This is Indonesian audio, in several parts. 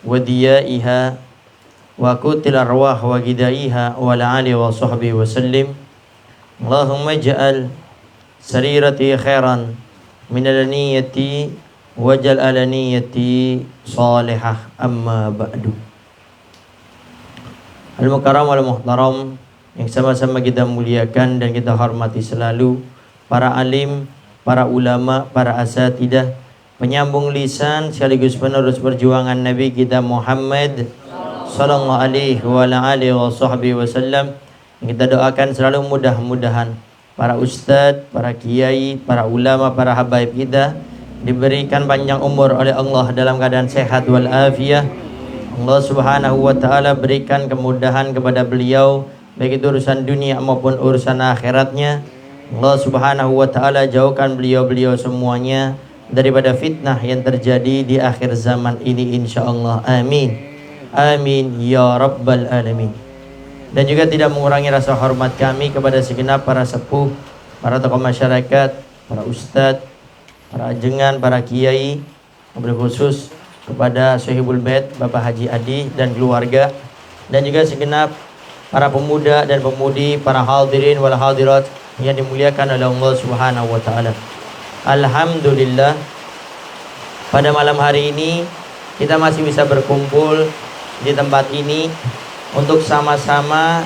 وديائها وقتل الأرواح وجدائها وعلى آله وصحبه وسلم. اللهم اجعل سريرتي خيرا من النية wajal alaniyati salihah amma ba'du. Al-Mukarram wal-Muhtaram yang sama-sama kita muliakan dan kita hormati selalu, para alim, para ulama, para asatidah, penyambung lisan sekaligus penerus perjuangan Nabi kita Muhammad sallallahu alaihi wa alihi wasallam. Kita doakan selalu mudah-mudahan para ustadz, para kiai, para ulama, para habaib kita diberikan panjang umur oleh Allah dalam keadaan sehat wal afiyah. Allah Subhanahu wa taala berikan kemudahan kepada beliau baik itu urusan dunia maupun urusan akhiratnya. Allah Subhanahu wa taala jauhkan beliau-beliau semuanya daripada fitnah yang terjadi di akhir zaman ini insyaallah. Amin. Amin ya rabbal alamin. Dan juga tidak mengurangi rasa hormat kami kepada segenap para sepuh, para tokoh masyarakat, para ustadz, para ajengan, para kiai, wabil khusus kepada Sohibul Bait Bapak Haji Adi dan keluarga, dan juga segenap para pemuda dan pemudi, para hadirin wal hadirat yang dimuliakan oleh Allah Subhanahu wa taala. Alhamdulillah, pada malam hari ini kita masih bisa berkumpul di tempat ini untuk sama-sama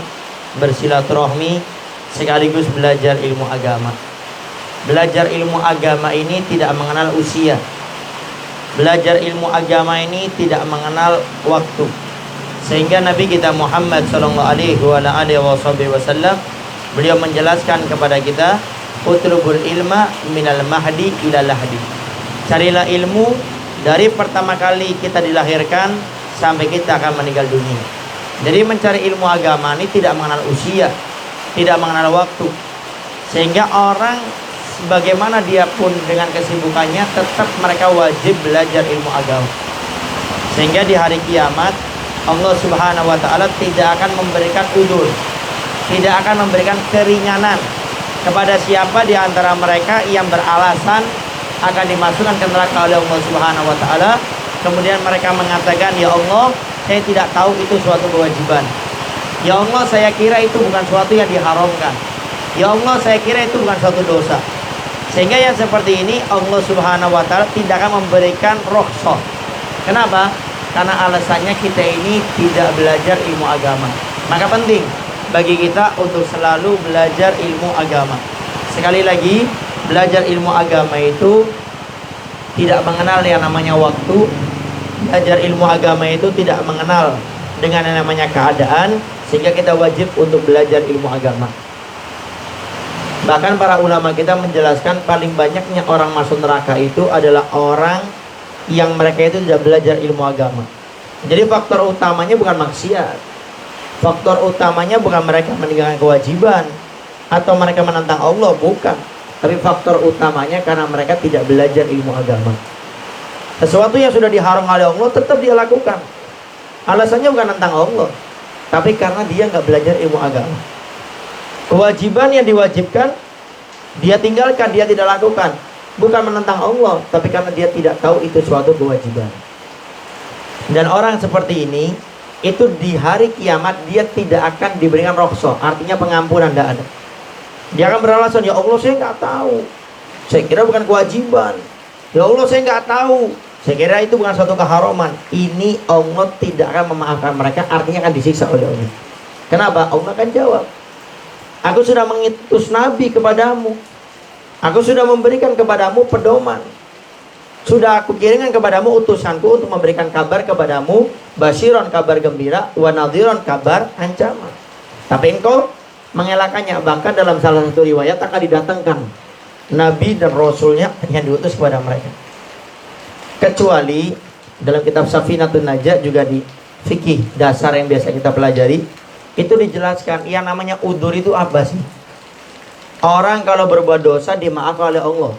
bersilaturahmi sekaligus belajar ilmu agama. Belajar ilmu agama ini tidak mengenal usia. Belajar ilmu agama ini tidak mengenal waktu. Sehingga Nabi kita Muhammad sallallahu alaihi wasallam beliau menjelaskan kepada kita, utlubul ilma minal mahdi ila lahdi. Carilah ilmu dari pertama kali kita dilahirkan sampai kita akan meninggal dunia. Jadi mencari ilmu agama ini tidak mengenal usia, tidak mengenal waktu. Sehingga orang bagaimana dia pun dengan kesibukannya tetap mereka wajib belajar ilmu agama. Sehingga di hari kiamat Allah Subhanahu wa taala tidak akan memberikan udzur, tidak akan memberikan keringanan kepada siapa di antara mereka yang beralasan akan dimasukkan ke neraka oleh Allah Subhanahu wa taala. Kemudian mereka mengatakan, "Ya Allah, saya tidak tahu itu suatu kewajiban. Ya Allah, saya kira itu bukan suatu yang diharamkan. Ya Allah, saya kira itu bukan suatu dosa." Sehingga yang seperti ini Allah Subhanahu wa taala tidak akan memberikan rukhsah. Kenapa? Karena alasannya kita ini tidak belajar ilmu agama. Maka penting bagi kita untuk selalu belajar ilmu agama. Sekali lagi, belajar ilmu agama itu tidak mengenal yang namanya waktu. Belajar ilmu agama itu tidak mengenal dengan yang namanya keadaan, sehingga kita wajib untuk belajar ilmu agama. Bahkan para ulama kita menjelaskan paling banyaknya orang masuk neraka itu adalah orang yang mereka itu tidak belajar ilmu agama. Jadi faktor utamanya bukan maksiat. Faktor utamanya bukan mereka meninggalkan kewajiban atau mereka menentang Allah, bukan. Tapi faktor utamanya karena mereka tidak belajar ilmu agama. Sesuatu yang sudah diharam oleh Allah tetap dia lakukan. Alasannya bukan tentang Allah, tapi karena dia nggak belajar ilmu agama. Kewajiban yang diwajibkan dia tinggalkan, dia tidak lakukan. Bukan menentang Allah, tapi karena dia tidak tahu itu suatu kewajiban. Dan orang seperti ini itu di hari kiamat dia tidak akan diberikan rukhsah, artinya pengampunan tidak ada. Dia akan beralasan, "Ya Allah, saya nggak tahu. Saya kira bukan kewajiban. Ya Allah, saya nggak tahu. Saya kira itu bukan suatu keharaman." Ini Allah tidak akan memaafkan mereka, artinya akan disiksa oleh Allah. Kenapa? Allah akan jawab, "Aku sudah mengutus Nabi kepadamu. Aku sudah memberikan kepadamu pedoman. Sudah aku kirimkan kepadamu utusanku untuk memberikan kabar kepadamu, basyiron kabar gembira, wa nadhiron kabar ancaman. Tapi engkau mengelakkannya." Bahkan dalam salah satu riwayat akan didatangkan Nabi dan Rasulnya yang diutus kepada mereka. Kecuali dalam kitab Safinatun Najah juga di fikih dasar yang biasa kita pelajari, itu dijelaskan yang namanya udzur itu apa sih? Orang kalau berbuat dosa dimaafkan oleh Allah.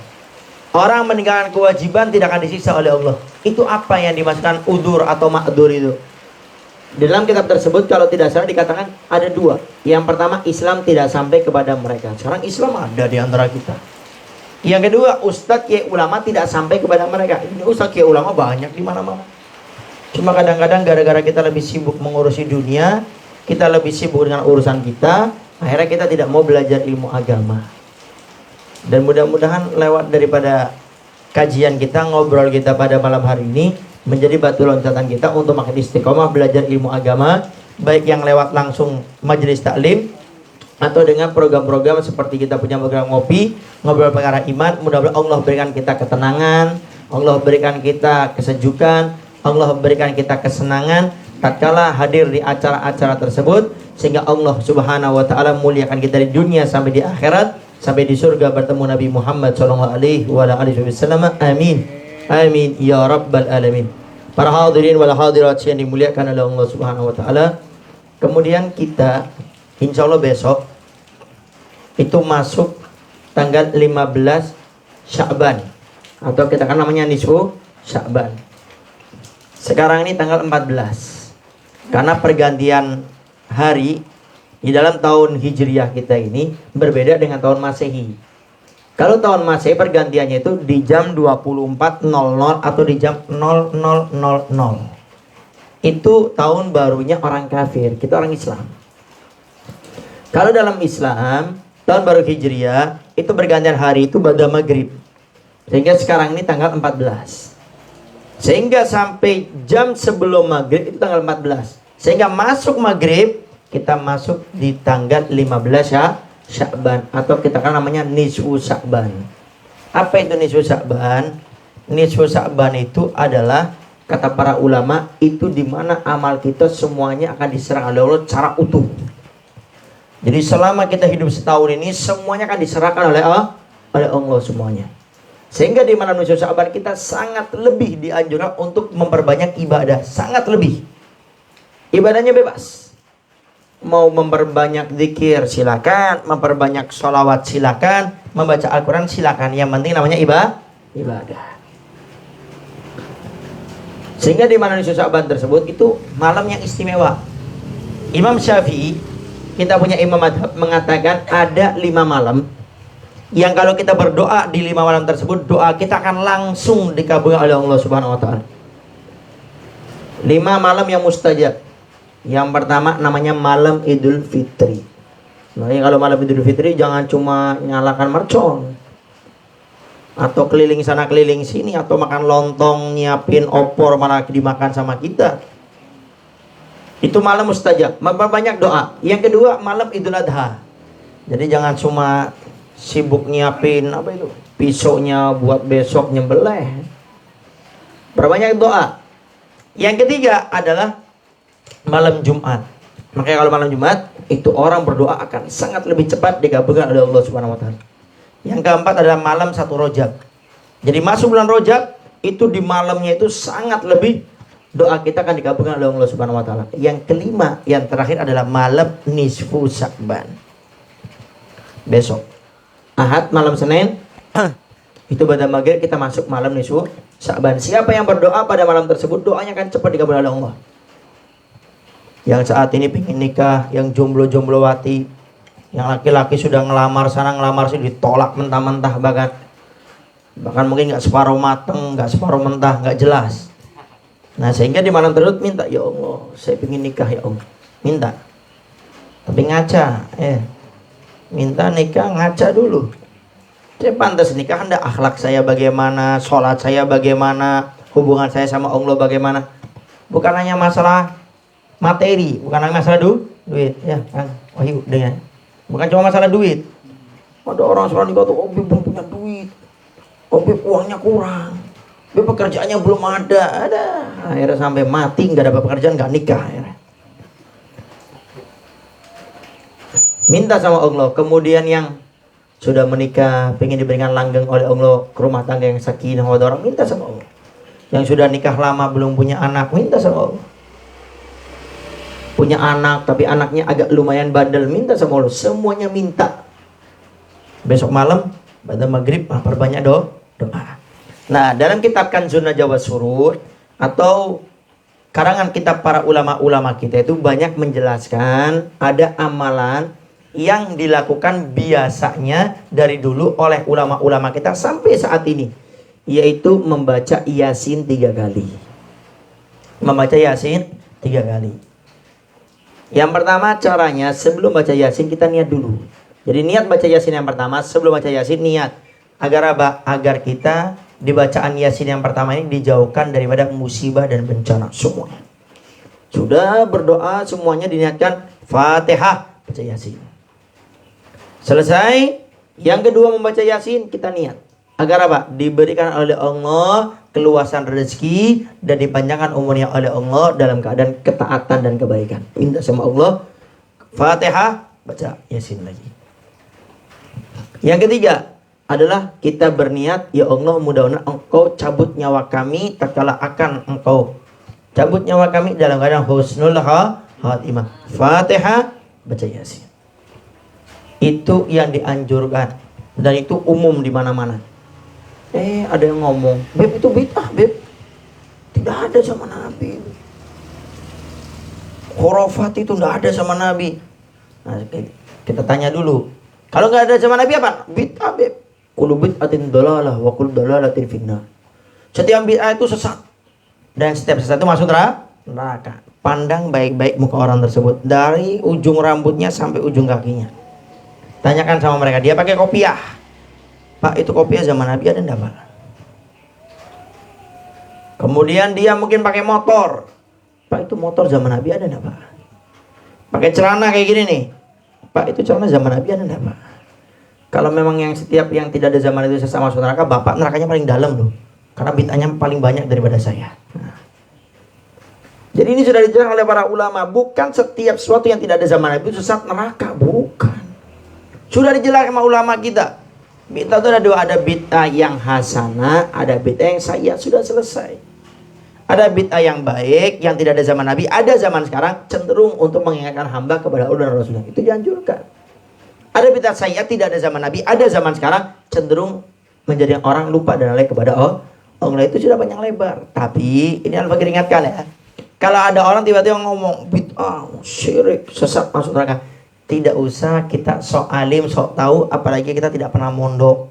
Orang meninggalkan kewajiban tidak akan disiksa oleh Allah. Itu apa yang dimaksudkan udzur atau ma'dzur itu? Dalam kitab tersebut kalau tidak salah dikatakan ada dua. Yang pertama, Islam tidak sampai kepada mereka. Sekarang Islam ada di antara kita. Yang kedua, ustadz kiai ulama tidak sampai kepada mereka. Ini ustadz kiai ulama banyak di mana-mana. Cuma kadang-kadang gara-gara kita lebih sibuk mengurusi dunia, kita lebih sibuk dengan urusan kita, akhirnya kita tidak mau belajar ilmu agama. Dan mudah-mudahan lewat daripada kajian kita, ngobrol kita pada malam hari ini, menjadi batu loncatan kita untuk makin istiqomah belajar ilmu agama, baik yang lewat langsung majelis taklim atau dengan program-program seperti kita punya program ngopi, ngobrol perkara iman. Mudah-mudahan Allah berikan kita ketenangan, Allah berikan kita kesejukan, Allah berikan kita kesenangan tatkala hadir di acara-acara tersebut, sehingga Allah Subhanahu wa taala muliakan kita di dunia sampai di akhirat, sampai di surga bertemu Nabi Muhammad sallallahu alaihi wasallam. Amin. Amin ya rabbal alamin. Para hadirin wal hadirat yang dimuliakan oleh Allah Subhanahu wa taala. Kemudian kita insyaallah besok itu masuk tanggal 15 Sya'ban, atau kita kan namanya nisfu Sya'ban. Sekarang ini tanggal 14. Karena pergantian hari di dalam tahun Hijriah kita ini berbeda dengan tahun Masehi. Kalau tahun Masehi pergantiannya itu di jam 24.00 atau di jam 00.00. Itu tahun barunya orang kafir, kita orang Islam. Kalau dalam Islam, tahun baru Hijriah itu pergantian hari itu pada maghrib. Sehingga sekarang ini tanggal 14. Sehingga sampai jam sebelum maghrib itu tanggal 14. Sehingga masuk maghrib, kita masuk di tanggal 15 ya. Sya'ban, atau kita kan namanya nisfu Sya'ban. Apa itu nisfu Sya'ban? Nisfu Sya'ban itu adalah, kata para ulama, itu dimana amal kita semuanya akan diserang oleh Allah secara utuh. Jadi selama kita hidup setahun ini semuanya akan diserahkan oleh Allah semuanya. Sehingga di malam nisfu Sya'ban kita sangat lebih dianjurkan untuk memperbanyak ibadah, sangat lebih. Ibadahnya bebas. Mau memperbanyak zikir silakan, memperbanyak sholawat silakan, membaca Al-Quran silakan. Yang penting namanya ibadah. Sehingga di malam nisfu Sya'ban tersebut itu malam yang istimewa. Imam Syafi'i, kita punya imam madhab, mengatakan ada 5 malam yang kalau kita berdoa di 5 malam tersebut, doa kita akan langsung dikabulkan oleh Allah Subhanahu wa taala. 5 malam yang mustajab. Yang pertama namanya malam Idul Fitri. Nah, kalau malam Idul Fitri jangan cuma nyalakan mercon atau keliling sana keliling sini, atau makan lontong, nyiapin opor malah dimakan sama kita. Itu malam mustajab, banyak doa. Yang kedua malam Idul Adha. Jadi jangan cuma sibuk nyiapin apa itu, pisaunya buat besok nyembelih. Berbanyak doa. Yang ketiga adalah malam Jumat. Makanya kalau malam Jumat itu orang berdoa akan sangat lebih cepat dikabulkan oleh Allah Subhanahu wa taala. Yang keempat adalah malam 1 Rajab. Jadi masuk bulan Rajab itu di malamnya itu sangat lebih doa kita akan dikabulkan oleh Allah Subhanahu wa taala. Yang kelima, yang terakhir adalah malam nisfu Sya'ban. Besok Ahad malam Senin itu pada maghrib kita masuk malam nisfu Sya'ban. Siapa yang berdoa pada malam tersebut, doanya akan cepat dikabulkan oleh Allah. Yang saat ini pengen nikah, yang jomblo-jomblowati, yang laki-laki sudah ngelamar sana ngelamar sini, ditolak mentah-mentah, bahkan mungkin nggak separuh mateng, nggak separuh mentah, nggak jelas. Nah sehingga di malam tersebut minta, ya Allah saya pengen nikah ya Allah, minta. Tapi ngaca, minta nikah ngaca dulu. Saya pantas nikah, hendak akhlak saya bagaimana, sholat saya bagaimana, hubungan saya sama Allah bagaimana. Bukan hanya masalah materi, bukan hanya masalah duit, ya kan? Wahyu dengan, bukan cuma masalah duit. Ada orang sekarang juga tuh, belum punya duit, uangnya kurang, pekerjaannya belum ada, akhirnya sampai mati nggak dapat pekerjaan, nggak nikah. Akhirnya. Minta sama Allah. Kemudian yang sudah menikah, pengen diberikan langgeng oleh Allah ke rumah tangga yang sakinah mawaddah, minta sama Allah. Yang sudah nikah lama belum punya anak, minta sama Allah. Punya anak tapi anaknya agak lumayan bandel, minta sama Allah. Semuanya minta. Besok malam pada maghrib perbanyak doa. Nah dalam kitab Kanzun Najwa Surur atau karangan kitab para ulama-ulama kita itu banyak menjelaskan ada amalan yang dilakukan biasanya dari dulu oleh ulama-ulama kita sampai saat ini, yaitu membaca Yasin 3 kali. membaca Yasin 3 kali. Yang pertama caranya, sebelum baca Yasin kita niat dulu. Jadi niat baca Yasin yang pertama, sebelum baca Yasin niat. Agar apa? Agar kita di bacaan Yasin yang pertama ini dijauhkan daripada musibah dan bencana semuanya. Sudah berdoa semuanya diniatkan Fatihah, baca Yasin. Selesai. Yang kedua membaca Yasin kita niat. Agar apa? Diberikan oleh Allah keluasan rezeki dan dipanjangkan umurnya oleh Allah dalam keadaan ketaatan dan kebaikan. Minta sama Allah. Fatihah, baca Yasin lagi. Yang ketiga adalah kita berniat, ya Allah mudah-mudahan Engkau cabut nyawa kami tatkala akan Engkau cabut nyawa kami dalam keadaan husnul khatimah. Fatihah, baca Yasin. Itu yang dianjurkan dan itu umum di mana-mana. Ada yang ngomong, Beb itu bid'ah, Beb. Tidak ada sama Nabi. Khurafat itu tidak ada sama Nabi. Nah, kita tanya dulu. Kalau nggak ada sama Nabi apa? Bid'ah, Beb. Kullu bid'atin dhalalah wa kullu dhalalatin finnar. Setiap bid'ah itu sesat. Dan setiap sesat itu masuk neraka. Pandang baik-baik muka orang tersebut dari ujung rambutnya sampai ujung kakinya. Tanyakan sama mereka, dia pakai kopiah. Pak, itu kopiah zaman Nabi ada enggak, Pak? Kemudian dia mungkin pakai motor. Pak, itu motor zaman Nabi ada enggak, Pak? Pakai celana kayak gini nih. Pak, itu celana zaman Nabi ada enggak, Pak? Kalau memang yang setiap yang tidak ada zaman itu sesama masuk neraka, Bapak nerakanya paling dalam loh. Karena bid'ahnya paling banyak daripada saya. Nah. Jadi ini sudah dijelaskan oleh para ulama. Bukan setiap sesuatu yang tidak ada zaman Nabi itu sesat neraka. Bukan. Sudah dijelaskan sama ulama kita. Bid'ah itu ada dua. Ada bid'ah yang hasanah, ada bid'ah yang sayyi'ah. Sudah selesai. Ada bid'ah yang baik, yang tidak ada zaman Nabi. Ada zaman sekarang cenderung untuk mengingatkan hamba kepada Allah dan Rasulullah. Itu dianjurkan. Ada bid'ah sayyi'ah, tidak ada zaman Nabi. Ada zaman sekarang cenderung menjadikan orang lupa dan lalai kepada Allah. Allah itu sudah panjang lebar. Tapi ini Al-Fakir ingatkan ya. Kalau ada orang tiba-tiba ngomong bid'ah, syirik, sesat, masuk neraka. Tidak usah kita sok alim, sok tahu, apalagi kita tidak pernah mondok.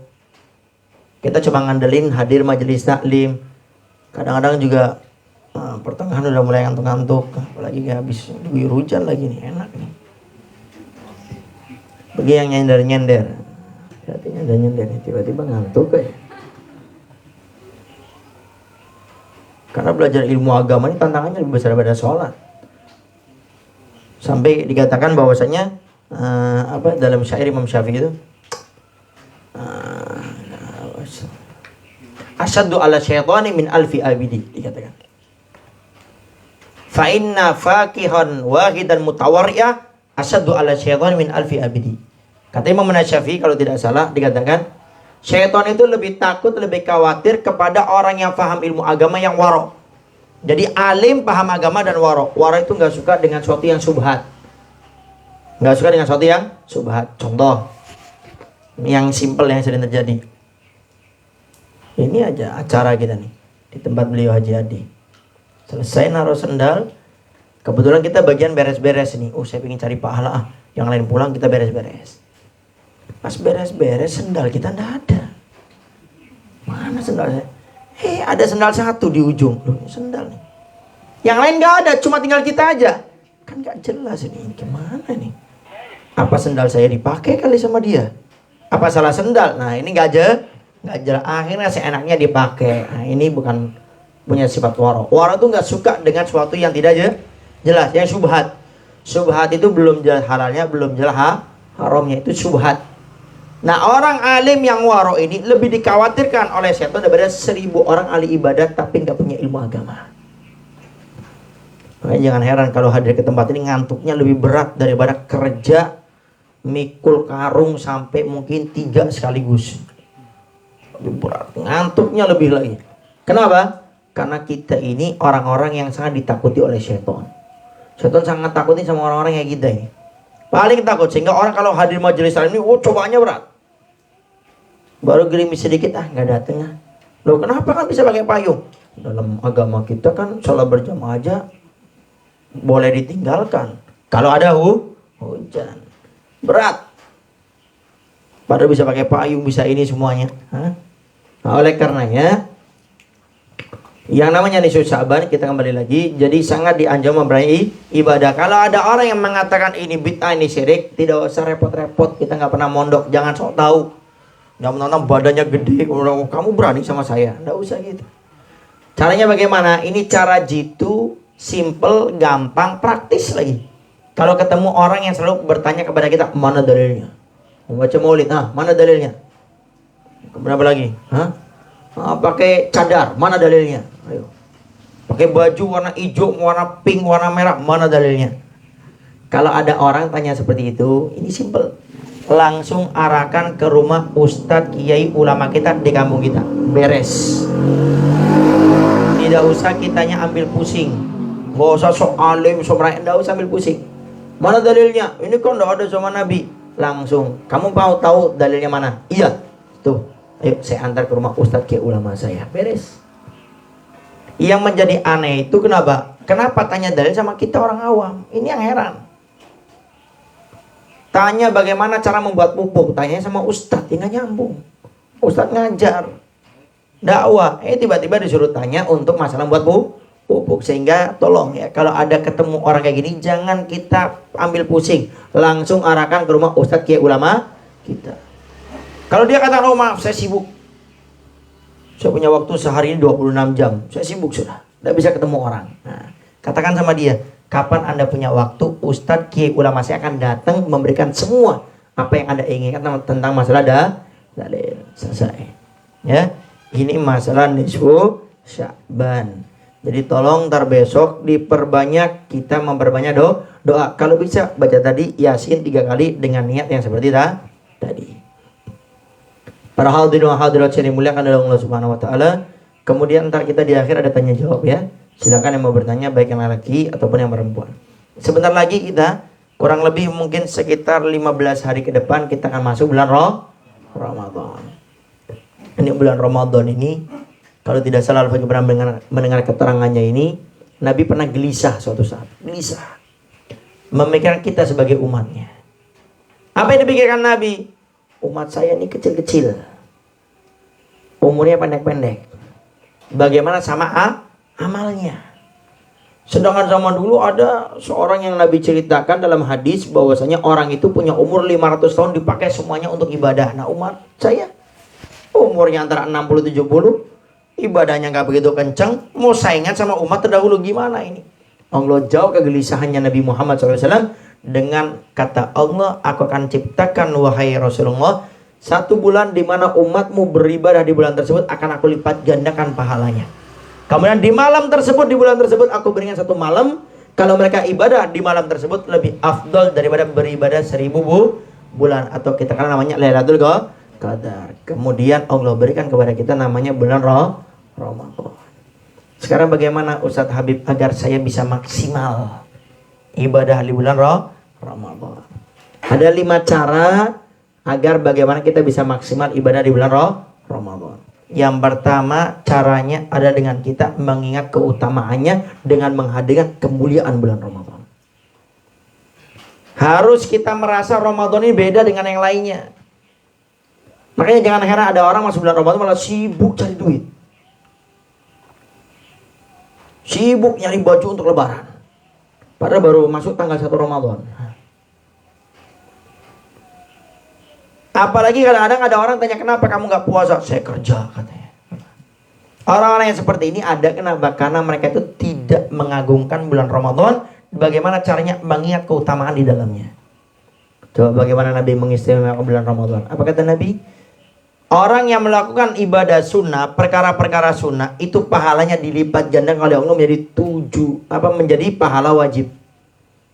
Kita cuma ngandelin hadir majelis taklim. Kadang-kadang juga pertengahan udah mulai ngantuk-ngantuk, apalagi habis diguyur hujan lagi nih, enak nih. Bagi yang nyender-nyender. Berarti nyender-nyender nih, tiba-tiba ngantuk kayak. Karena belajar ilmu agama ini tantangannya lebih besar daripada sholat. Sampai dikatakan bahwasanya dalam syair Imam Syafi'i itu asyaddu ala syaitani min alfi abidi, dikatakan. Fa inna faqihan wahidan mutawarri'ah asyaddu ala syaitani min alfi abidi. Kata Imam Syafi'i kalau tidak salah dikatakan syaitan itu lebih takut, lebih khawatir kepada orang yang paham ilmu agama yang waro. Jadi alim paham agama dan waro. Waro itu nggak suka dengan sesuatu yang subhat. Nggak suka dengan sesuatu yang subhat. Contoh yang simpel yang sering terjadi. Ini aja acara kita nih di tempat beliau Haji Adi. Selesai naruh sendal, kebetulan kita bagian beres-beres nih. Oh, saya ingin cari pahala. Yang lain pulang kita beres-beres. Pas beres-beres sendal kita nggak ada. Mana sendalnya? Ada sendal satu di ujung. Loh, sendal nih. Yang lain nggak ada, cuma tinggal kita aja. Kan nggak jelas ini gimana nih? Apa sendal saya dipakai kali sama dia? Apa salah sendal? Nah ini nggak jelas. Akhirnya seenaknya dipakai. Nah ini bukan punya sifat waro. Waro itu nggak suka dengan sesuatu yang tidak jelas, yang subhat. Subhat itu belum jelas halalnya, belum jelas haramnya, itu subhat. Nah orang alim yang waro ini lebih dikhawatirkan oleh setan daripada 1000 orang ahli ibadat tapi nggak punya ilmu agama. Makanya jangan heran kalau hadir ke tempat ini ngantuknya lebih berat daripada kerja mikul karung sampai mungkin 3 sekaligus. Lebih berat, ngantuknya lebih lagi. Kenapa? Karena kita ini orang-orang yang sangat ditakuti oleh setan. Setan sangat takutin sama orang-orang yang kita ini. Paling takut sehingga orang kalau hadir majelis ini, cobaannya berat. Baru gerimis sedikit, nggak dateng ya. Loh kenapa kan bisa pakai payung? Dalam agama kita kan sholat berjamaah aja boleh ditinggalkan kalau ada hujan. Berat. Padahal bisa pakai payung, bisa ini semuanya. Nah, oleh karenanya Yang namanya nisfu Sya'ban, kita kembali lagi, jadi sangat dianjurkan memperbanyak ibadah. Kalau ada orang yang mengatakan ini bid'ah, ini syirik, tidak usah repot-repot, kita nggak pernah mondok, jangan sok tahu. Yang menonton badannya gede, kamu berani sama saya, nggak usah gitu. Caranya bagaimana? Ini cara jitu, simple, gampang, praktis lagi. Kalau ketemu orang yang selalu bertanya kepada kita, mana dalilnya? Membaca maulid, mana dalilnya? Berapa lagi? Pakai cadar, mana dalilnya? Ayo. Pakai baju warna hijau, warna pink, warna merah, mana dalilnya? Kalau ada orang tanya seperti itu, ini simple. Langsung arahkan ke rumah ustadz, kiai, ulama kita di kampung kita. Beres. Tidak usah kitanya ambil pusing. Gak usah sok alim, sok merayat, tidak usah ambil pusing. Mana dalilnya? Ini kan tidak ada sama Nabi. Langsung, kamu mau tahu dalilnya mana? Iya. Tuh, ayo saya antar ke rumah ustadz, kiai, ulama saya. Beres. Yang menjadi aneh itu kenapa? Kenapa tanya dalil sama kita orang awam? Ini yang heran. Tanya bagaimana cara membuat pupuk, tanya sama ustadz, ini nggak nyambung. Ustadz ngajar dakwah, tiba-tiba disuruh tanya untuk masalah buat pupuk. Sehingga tolong ya, kalau ada ketemu orang kayak gini, jangan kita ambil pusing, langsung arahkan ke rumah ustadz, kiai, ulama kita. Kalau dia kata, oh maaf saya sibuk, saya punya waktu sehari ini 26 jam, saya sibuk sudah, tidak bisa ketemu orang. Nah, katakan sama dia, kapan Anda punya waktu, ustadz, kiai, ulama saya akan datang memberikan semua apa yang Anda inginkan tentang masalah dalil. Selesai. Ya, ini masalah nisfu Sya'ban. Jadi tolong ntar besok diperbanyak, kita memperbanyak doa. Kalau bisa baca tadi Yasin 3 kali dengan niat yang seperti tadi. Para hadirin wa hadirat yang dimuliakan oleh Allah Subhanahu wa taala. Kemudian ntar kita di akhir ada tanya jawab ya. Silakan yang mau bertanya, baik yang laki ataupun yang perempuan. Sebentar lagi kita kurang lebih mungkin sekitar 15 hari ke depan kita akan masuk bulan Ramadan. Ini bulan Ramadan ini, kalau tidak salah Al-Fatih pernah mendengar keterangannya ini, Nabi pernah gelisah suatu saat. Gelisah. Memikirkan kita sebagai umatnya. Apa yang dipikirkan Nabi? Umat saya ini kecil-kecil. Umurnya pendek-pendek. Bagaimana sama amalnya? Sedangkan zaman dulu ada seorang yang Nabi ceritakan dalam hadis bahwasanya orang itu punya umur 500 tahun dipakai semuanya untuk ibadah. Nah, umat saya umurnya antara 60-70, ibadahnya nggak begitu kencang, mau saingan sama umat terdahulu, gimana ini? Allah jauh kegelisahannya Nabi Muhammad SAW dengan kata Allah, aku akan ciptakan wahai Rasulullah 1 bulan di mana umatmu beribadah di bulan tersebut akan aku lipat gandakan pahalanya. Kemudian di malam tersebut, di bulan tersebut aku berikan 1 malam, kalau mereka ibadah di malam tersebut lebih afdal daripada beribadah 1000 bulan, atau kita kenal namanya Lailatul Qadar. Kemudian Allah berikan kepada kita namanya bulan Ramadan. Sekarang bagaimana Ustadz Habib agar saya bisa maksimal ibadah di bulan Ramadan? Ada 5 cara agar bagaimana kita bisa maksimal ibadah di bulan Ramadan. Yang pertama caranya ada dengan kita mengingat keutamaannya dengan menghadirkan kemuliaan bulan Ramadan. Harus kita merasa Ramadan ini beda dengan yang lainnya. Makanya jangan heran ada orang masuk bulan Ramadan malah sibuk cari duit. Sibuk nyari baju untuk lebaran. Padahal baru masuk tanggal 1 Ramadan. Apalagi kadang-kadang ada orang tanya, kenapa kamu gak puasa? Saya kerja katanya. Orang-orang yang seperti ini ada kenapa? Karena mereka itu tidak mengagungkan bulan Ramadan. Bagaimana caranya mengingat keutamaan di dalamnya. Coba bagaimana Nabi mengistimewakan bulan Ramadan. Apa kata Nabi? Orang yang melakukan ibadah sunnah, perkara-perkara sunnah, itu pahalanya dilipat ganda oleh Allah menjadi pahala wajib.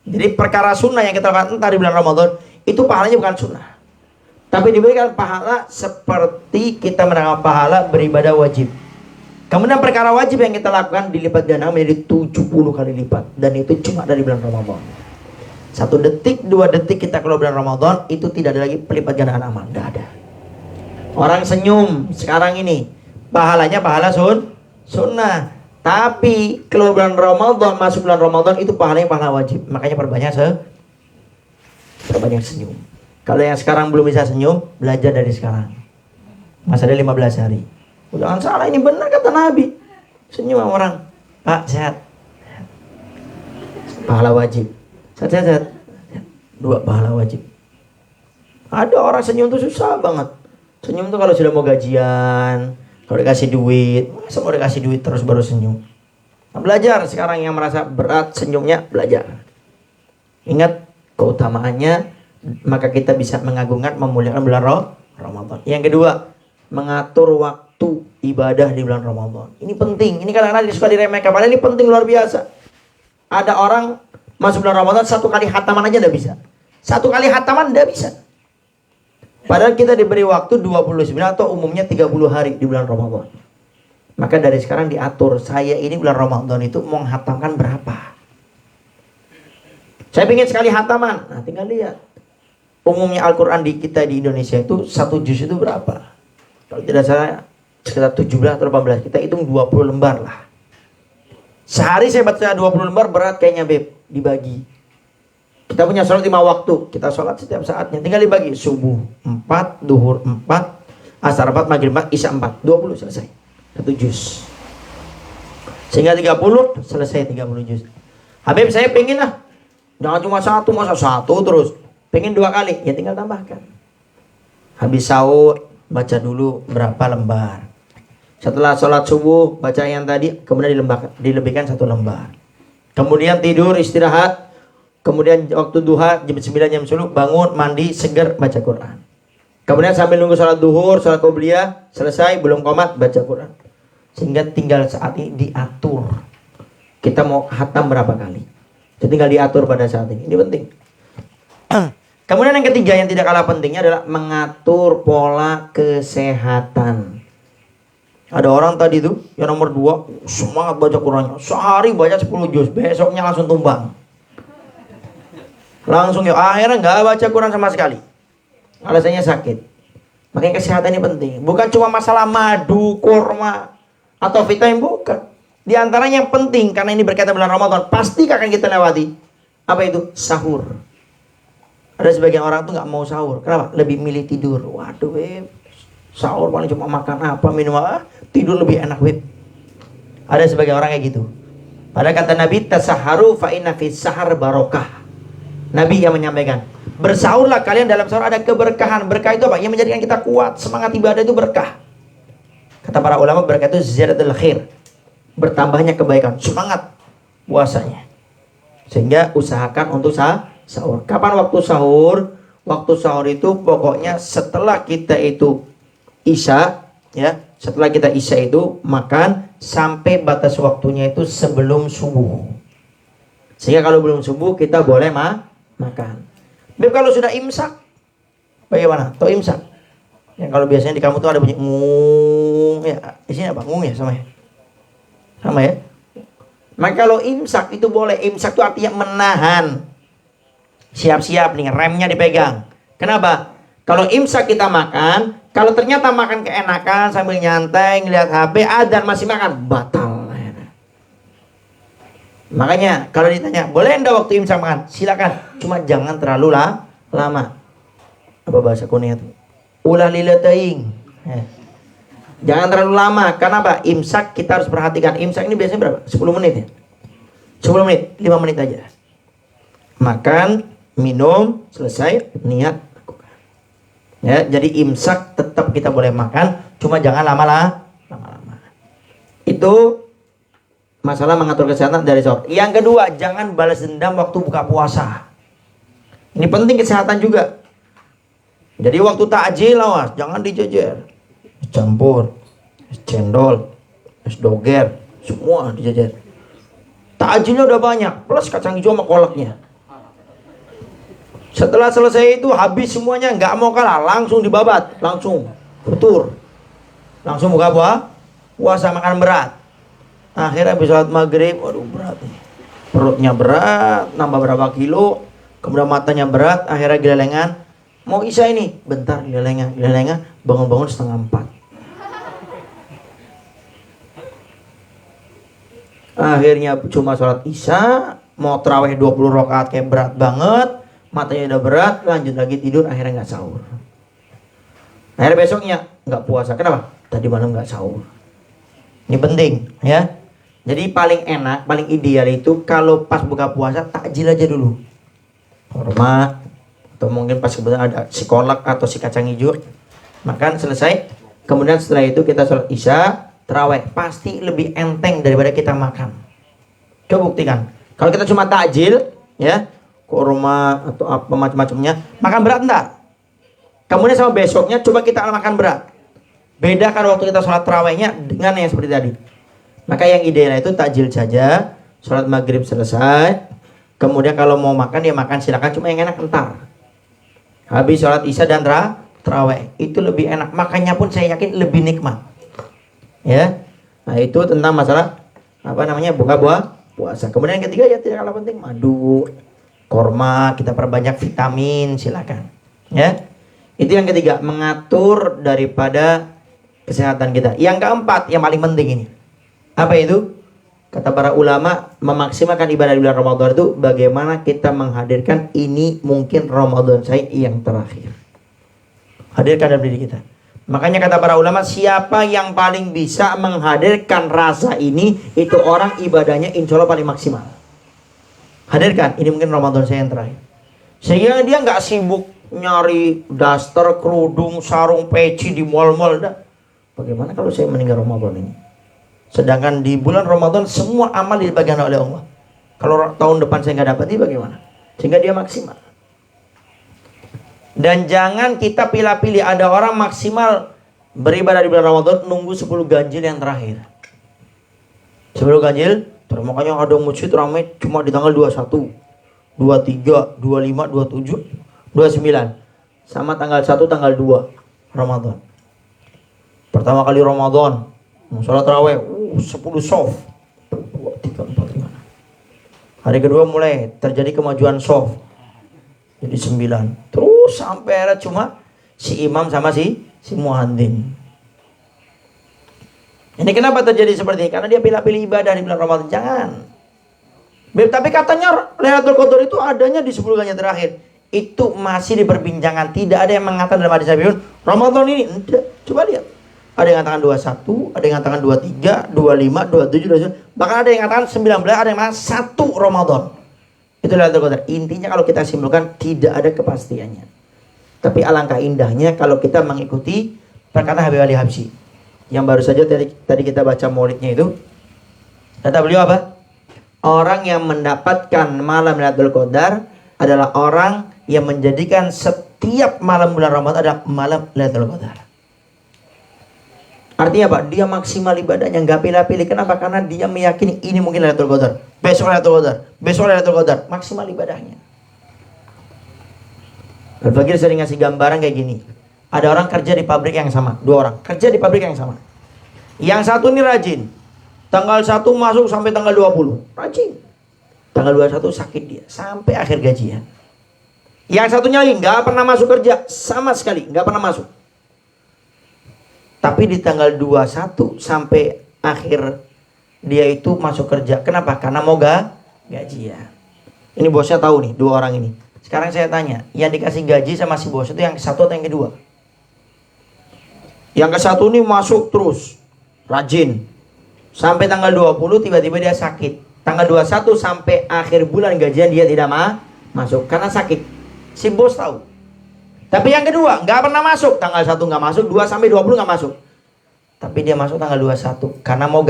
Jadi perkara sunnah yang kita lakukan entah di bulan Ramadan, itu pahalanya bukan sunnah, tapi diberikan pahala seperti kita mendapatkan pahala beribadah wajib. Kemudian perkara wajib yang kita lakukan dilipat ganda menjadi 70 kali lipat. Dan itu cuma dari bulan Ramadan. 1 detik, 2 detik kita keluar bulan Ramadan, itu tidak ada lagi pelipat gandaan amal. Tidak ada. Orang senyum sekarang ini, pahalanya pahala sunnah. Tapi keluar bulan Ramadan, masuk bulan Ramadan, itu pahalanya pahala wajib. Makanya perbanyak senyum. Kalau yang sekarang belum bisa senyum, belajar dari sekarang. Masih ada 15 hari. Jangan salah, ini benar kata Nabi. Senyum sama orang. Pak, sehat. Pahala wajib. Sehat. 2 pahala wajib. Ada orang senyum tuh susah banget. Senyum tuh kalau sudah mau gajian, kalau dikasih duit, masa mau dikasih duit terus baru senyum. Nah, belajar sekarang yang merasa berat senyumnya, belajar. Ingat keutamaannya, maka kita bisa mengagungkan, memuliakan bulan Ramadan. Yang kedua, mengatur waktu ibadah di bulan Ramadan. Ini penting. Ini kadang-kadang suka diremehkan, padahal ini penting luar biasa. Ada orang masuk bulan Ramadan 1 kali khataman aja tidak bisa. 1 kali khataman tidak bisa. Padahal kita diberi waktu 29 atau umumnya 30 hari di bulan Ramadan. Maka dari sekarang diatur, saya ini bulan Ramadan itu mau menghatamkan berapa. Saya ingin sekali hataman. Nah, tinggal lihat. Umumnya Al-Quran di kita di Indonesia itu 1 juz itu berapa? Kalau tidak salah sekitar 17 atau 18. Kita hitung 20 lembar lah. Sehari saya baca 20 lembar, berat kayaknya Beb. Dibagi. Kita punya sholat 5 waktu. Kita sholat setiap saatnya. Tinggal dibagi. Subuh 4, duhur 4, asar 4, maghrib 4, isya 4. 20 selesai. 1 juz. Sehingga 30 selesai 30 juz. Habib saya pengen lah. Jangan cuma 1, masa 1 terus. Pengen 2 kali. Ya tinggal tambahkan. Habis sahur baca dulu berapa lembar. Setelah sholat subuh baca yang tadi. Kemudian dilebihkan 1 lembar. Kemudian tidur istirahat. Kemudian waktu duha jam 9 jam 10 bangun mandi seger baca Quran. Kemudian sambil nunggu sholat duhur, sholat qobliyah selesai belum qomat baca Quran. Sehingga tinggal saat ini diatur. Kita mau khatam berapa kali. Jadi tinggal diatur pada saat ini. Ini penting. Kemudian yang ketiga yang tidak kalah pentingnya adalah mengatur pola kesehatan. Ada orang tadi tuh yang nomor 2 semangat baca Qurannya. Sehari baca 10 juz, besoknya langsung tumbang. Langsung ya, akhirnya nggak baca Quran sama sekali. Alasannya sakit. Makanya kesehatan ini penting. Bukan cuma masalah madu, kurma, atau vitamin, bukan. Di antaranya yang penting, karena ini berkaitan bulan Ramadan, pasti akan kita lewati. Apa itu? Sahur. Ada sebagian orang tuh nggak mau sahur. Kenapa? Lebih milih tidur. Waduh, Beb. Sahur paling cuma makan apa, minum apa. Tidur lebih enak, Beb. Ada sebagian orang kayak gitu. Pada kata Nabi, tasaharu fa inna fis sahar barokah. Nabi yang menyampaikan, bersahurlah kalian dalam sahur ada keberkahan. Berkah itu apa? Yang menjadikan kita kuat. Semangat ibadah itu berkah. Kata para ulama, berkah itu ziyadatul khair. Bertambahnya kebaikan. Semangat puasanya. Sehingga usahakan untuk sahur. Kapan waktu sahur? Waktu sahur itu pokoknya setelah kita itu isya, ya. Setelah kita isya itu makan sampai batas waktunya itu sebelum subuh. Sehingga kalau belum subuh kita boleh makan. Beb, kalau sudah imsak bagaimana? Tahu imsak? Yang kalau biasanya di kamu tuh ada bunyi ngung ya. Di sini apa? Ngung ya sama ya? Sama ya? Maka kalau imsak itu boleh. Imsak itu artinya menahan. Siap-siap nih, remnya dipegang. Kenapa? Kalau imsak kita makan, kalau ternyata makan keenakan sambil nyantai ngeliat HP, adzan masih makan, batal. Makanya kalau ditanya, boleh enggak waktu imsak makan? Silakan, cuma jangan terlalu lama. Apa bahasa kuning itu? Ulah lilataing. Jangan terlalu lama. Karena apa? Imsak kita harus perhatikan. Imsak ini biasanya berapa? 10 menit ya? 10 menit, 5 menit aja. Makan, minum, selesai, niat. Ya, jadi imsak tetap kita boleh makan, cuma jangan lama-lama. Itu masalah mengatur kesehatan dari sahur. Yang kedua, jangan balas dendam waktu buka puasa. Ini penting kesehatan juga. Jadi waktu takjil, awas, jangan dijejer. Campur, es cendol, es doger, semua dijejer. Takjilnya udah banyak, plus kacang hijau sama kolaknya. Setelah selesai itu habis semuanya, nggak mau kalah, langsung dibabat, langsung futur, langsung buka puasa makan berat. Akhirnya habis sholat maghrib, waduh berat nih. Perutnya berat, nambah berapa kilo, kemudian matanya berat, akhirnya gelelengan. Mau isya ini, bentar gelelengan, bangun-bangun 3:30. Akhirnya cuma sholat isya, mau tarawih 20 rakaat kayak berat banget, matanya udah berat, lanjut lagi tidur, akhirnya nggak sahur. Akhirnya besoknya nggak puasa. Kenapa? Tadi malam nggak sahur. Ini penting ya. Jadi paling enak, paling ideal itu kalau pas buka puasa takjil aja dulu. Kurma atau mungkin pas kebetulan ada si kolak atau si kacang hijau. Makan selesai. Kemudian setelah itu kita sholat isya, tarawih. Pasti lebih enteng daripada kita makan. Coba buktikan. Kalau kita cuma takjil ya, kurma atau apa macam-macamnya, makan berat enggak? Kemudian sama besoknya coba kita makan berat. Beda kan waktu kita sholat tarawihnya dengan yang seperti tadi. Maka yang ideal itu takjil saja, sholat maghrib selesai. Kemudian kalau mau makan ya makan silakan, cuma yang enak entar. Habis sholat isya dan tarawih itu lebih enak. Makannya pun saya yakin lebih nikmat. Ya, nah itu tentang masalah apa namanya buka puasa. Kemudian yang ketiga ya tidak kalah penting madu, korma, kita perbanyak vitamin silakan. Ya, itu yang ketiga mengatur daripada kesehatan kita. Yang keempat yang paling penting ini. Apa itu? Kata para ulama, memaksimalkan ibadah di bulan Ramadan itu bagaimana kita menghadirkan ini mungkin Ramadan saya yang terakhir. Hadirkan dalam diri kita. Makanya kata para ulama, siapa yang paling bisa menghadirkan rasa ini, itu orang ibadahnya insya Allah paling maksimal. Hadirkan, ini mungkin Ramadan saya yang terakhir. Sehingga dia nggak sibuk nyari daster, kerudung, sarung, peci di mall-mall. Bagaimana kalau saya meninggal Ramadan ini? Sedangkan di bulan Ramadan semua amal dibagikan oleh Allah. Kalau tahun depan saya nggak dapat ini bagaimana? Sehingga dia maksimal. Dan jangan kita pilih-pilih. Ada orang maksimal beribadah di bulan Ramadan nunggu 10 ganjil yang terakhir. 10 ganjil, makanya ada masjid ramai cuma di tanggal 21, 23, 25, 27, 29. Sama tanggal 1, tanggal 2 Ramadan. Pertama kali Ramadan, sholat tarawih 10 soft 2, 3, 4, 5. Hari kedua mulai terjadi kemajuan soft jadi 9. Terus sampai ada cuma si imam sama si muadzin. Ini kenapa terjadi seperti ini? Karena dia pilih-pilih ibadah di bulan Ramadan. Jangan. Tapi katanya Lailatul Qadar itu adanya di 10 ganjil terakhir. Itu masih diperbincangan. Tidak ada yang mengatakan dalam hadis Nabi Ramadan ini. Enggak. Coba lihat. Ada yang mengatakan 21, ada yang mengatakan 23, 25, 27, 29. Bahkan ada yang mengatakan 19, ada yang mengatakan 1 Ramadan. Itu Lailatul Qadar. Intinya kalau kita simpulkan tidak ada kepastiannya. Tapi alangkah indahnya kalau kita mengikuti perkataan Habib Ali Habsyi yang baru saja tadi kita baca maulidnya itu. Kata beliau apa? Orang yang mendapatkan malam Lailatul Qadar adalah orang yang menjadikan setiap malam bulan Ramadan adalah malam Lailatul Qadar. Artinya apa? Dia maksimal ibadahnya, nggak pilih-pilih. Kenapa? Karena dia meyakini ini mungkin Lailatul Qadar, besok Lailatul Qadar, besok Lailatul Qadar. Maksimal ibadahnya. Al-Fakir sering ngasih gambaran kayak gini. Ada orang kerja di pabrik yang sama, 2 orang kerja di pabrik yang sama. Yang satu ini rajin, tanggal 1 masuk sampai tanggal 20, rajin. Tanggal 21 sakit dia sampai akhir gajian. Yang satunya lagi nggak pernah masuk kerja sama sekali, nggak pernah masuk. Tapi di tanggal 21 sampai akhir dia itu masuk kerja. Kenapa? Karena mau gajian. Ini bosnya tahu nih 2 orang ini. Sekarang saya tanya, yang dikasih gaji sama si bos itu yang satu atau yang kedua? Yang ke satu ini masuk terus, rajin. Sampai tanggal 20 tiba-tiba dia sakit. Tanggal 21 sampai akhir bulan gajian dia tidak masuk karena sakit. Si bos tahu. Tapi yang kedua nggak pernah masuk. Tanggal 1 nggak masuk, 2 sampai 20 nggak masuk. Tapi dia masuk tanggal 21 karena mau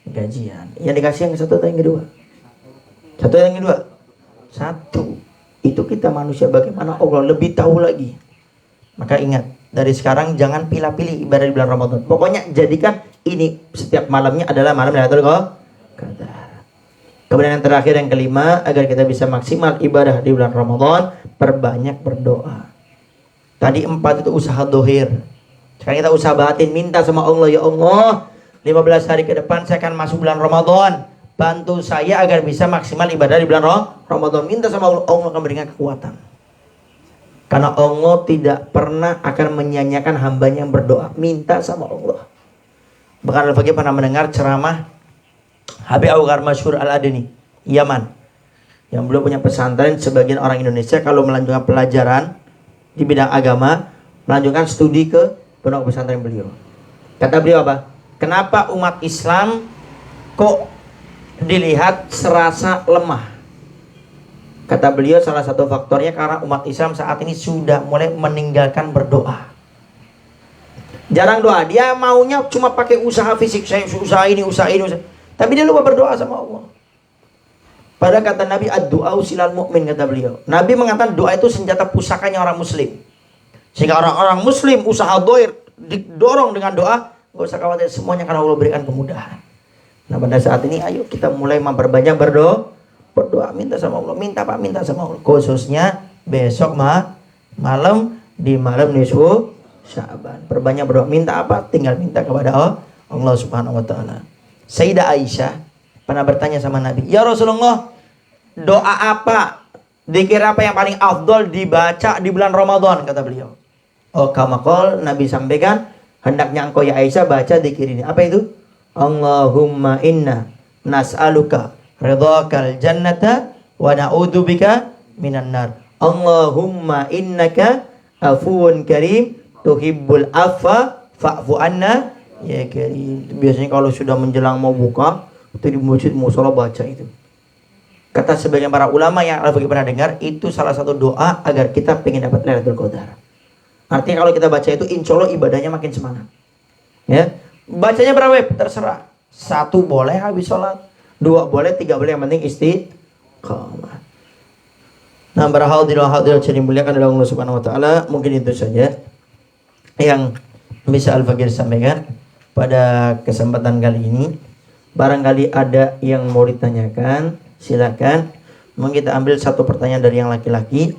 gajian. Yang dikasih yang satu atau yang kedua? Satu atau yang kedua? Satu. Itu kita manusia bagaimana Allah lebih tahu lagi. Maka ingat, dari sekarang jangan pilih-pilih ibadah di bulan Ramadan. Pokoknya jadikan ini setiap malamnya adalah malam Lailatul Qadar. Kemudian yang terakhir yang kelima, agar kita bisa maksimal ibadah di bulan Ramadan, perbanyak berdoa. Tadi 4 itu usaha dohir. Sekarang kita usaha batin, minta sama Allah, ya Allah 15 hari ke depan saya akan masuk bulan Ramadan, bantu saya agar bisa maksimal ibadah di bulan Ramadan. Minta sama Allah, Allah akan berikan kekuatan. Karena Allah tidak pernah akan menyanyiakan hambanya yang berdoa. Minta sama Allah. Bahkan Al-Fakir pernah mendengar ceramah Habib Awgar Masyhur Al-Adni, Yaman, yang belum punya pesantren. Sebagian orang Indonesia kalau melanjutkan pelajaran di bidang agama, melanjutkan studi ke pondok pesantren beliau. Kata beliau apa? Kenapa umat Islam kok dilihat serasa lemah? Kata beliau salah satu faktornya karena umat Islam saat ini sudah mulai meninggalkan berdoa. Jarang doa, dia maunya cuma pakai usaha fisik, saya usaha ini, usaha ini, usaha. Tapi dia lupa berdoa sama Allah. Pada kata Nabi, ad-du'a silal mu'min, kata beliau. Nabi mengatakan doa itu senjata pusakanya orang muslim. Sehingga orang-orang muslim usaha doir didorong dengan doa, gak usah khawatir, semuanya karena Allah berikan kemudahan. Nah pada saat ini ayo kita mulai memperbanyak berdoa, minta sama Allah, minta Pak, minta sama Allah. Khususnya besok malam di malam nisfu Sya'ban. Perbanyak berdoa, minta apa? Tinggal minta kepada Allah Subhanahu wa taala. Sayyidah Aisyah pernah bertanya sama Nabi, "Ya Rasulullah, doa apa? Dzikir apa yang paling afdol dibaca di bulan Ramadan?" kata beliau. Oh, kamakol Nabi sampaikan, hendaknya engkau ya Aisyah baca dzikir ini. Apa itu? Allahumma inna nas'aluka ridhakal jannata wa na'udzubika minan nar. Allahumma innaka afuwun karim tuhibbul afwa fa'fu anna ya karim. Biasanya kalau sudah menjelang mau buka itu di masjid mushola baca itu. Kata sebagian para ulama yang Al-Baqi pernah dengar, itu salah satu doa agar kita pengen dapat Lailatul Qadar. Artinya kalau kita baca itu insya Allah ibadahnya makin semangat. Ya, bacanya berapa? Terserah. 1 boleh habis sholat, 2 boleh, 3 boleh, yang penting istiqamah. Nah, para hadirin hadirat yang dimuliakan oleh Allah Subhanahu wa taala, mungkin itu saja yang bisa Al-Fakir sampaikan pada kesempatan kali ini. Barangkali ada yang mau ditanyakan, silakan. Mungkin kita ambil 1 pertanyaan dari yang laki-laki,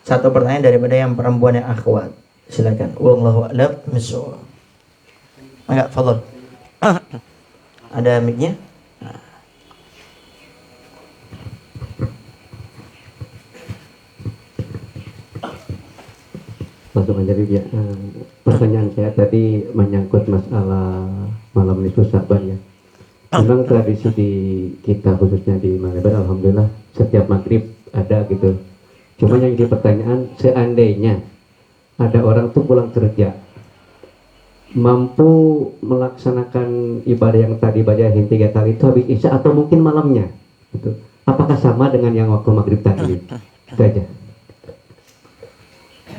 1 pertanyaan daripada yang perempuan yang akhwat. Silakan. Wallahu a'lam bishawab. Enggak, fadhil. Ada mic-nya? Langsung aja ya. Pertanyaan saya tadi menyangkut masalah malam nisfu Sya'ban ya. Memang tradisi di kita khususnya di Malabar, alhamdulillah setiap maghrib ada gitu. Cuma yang jadi pertanyaan, seandainya ada orang tuh pulang kerja mampu melaksanakan ibadah yang tadi bacain 3 kali itu habis isya atau mungkin malamnya gitu. Apakah sama dengan yang waktu maghrib tadi? Itu aja.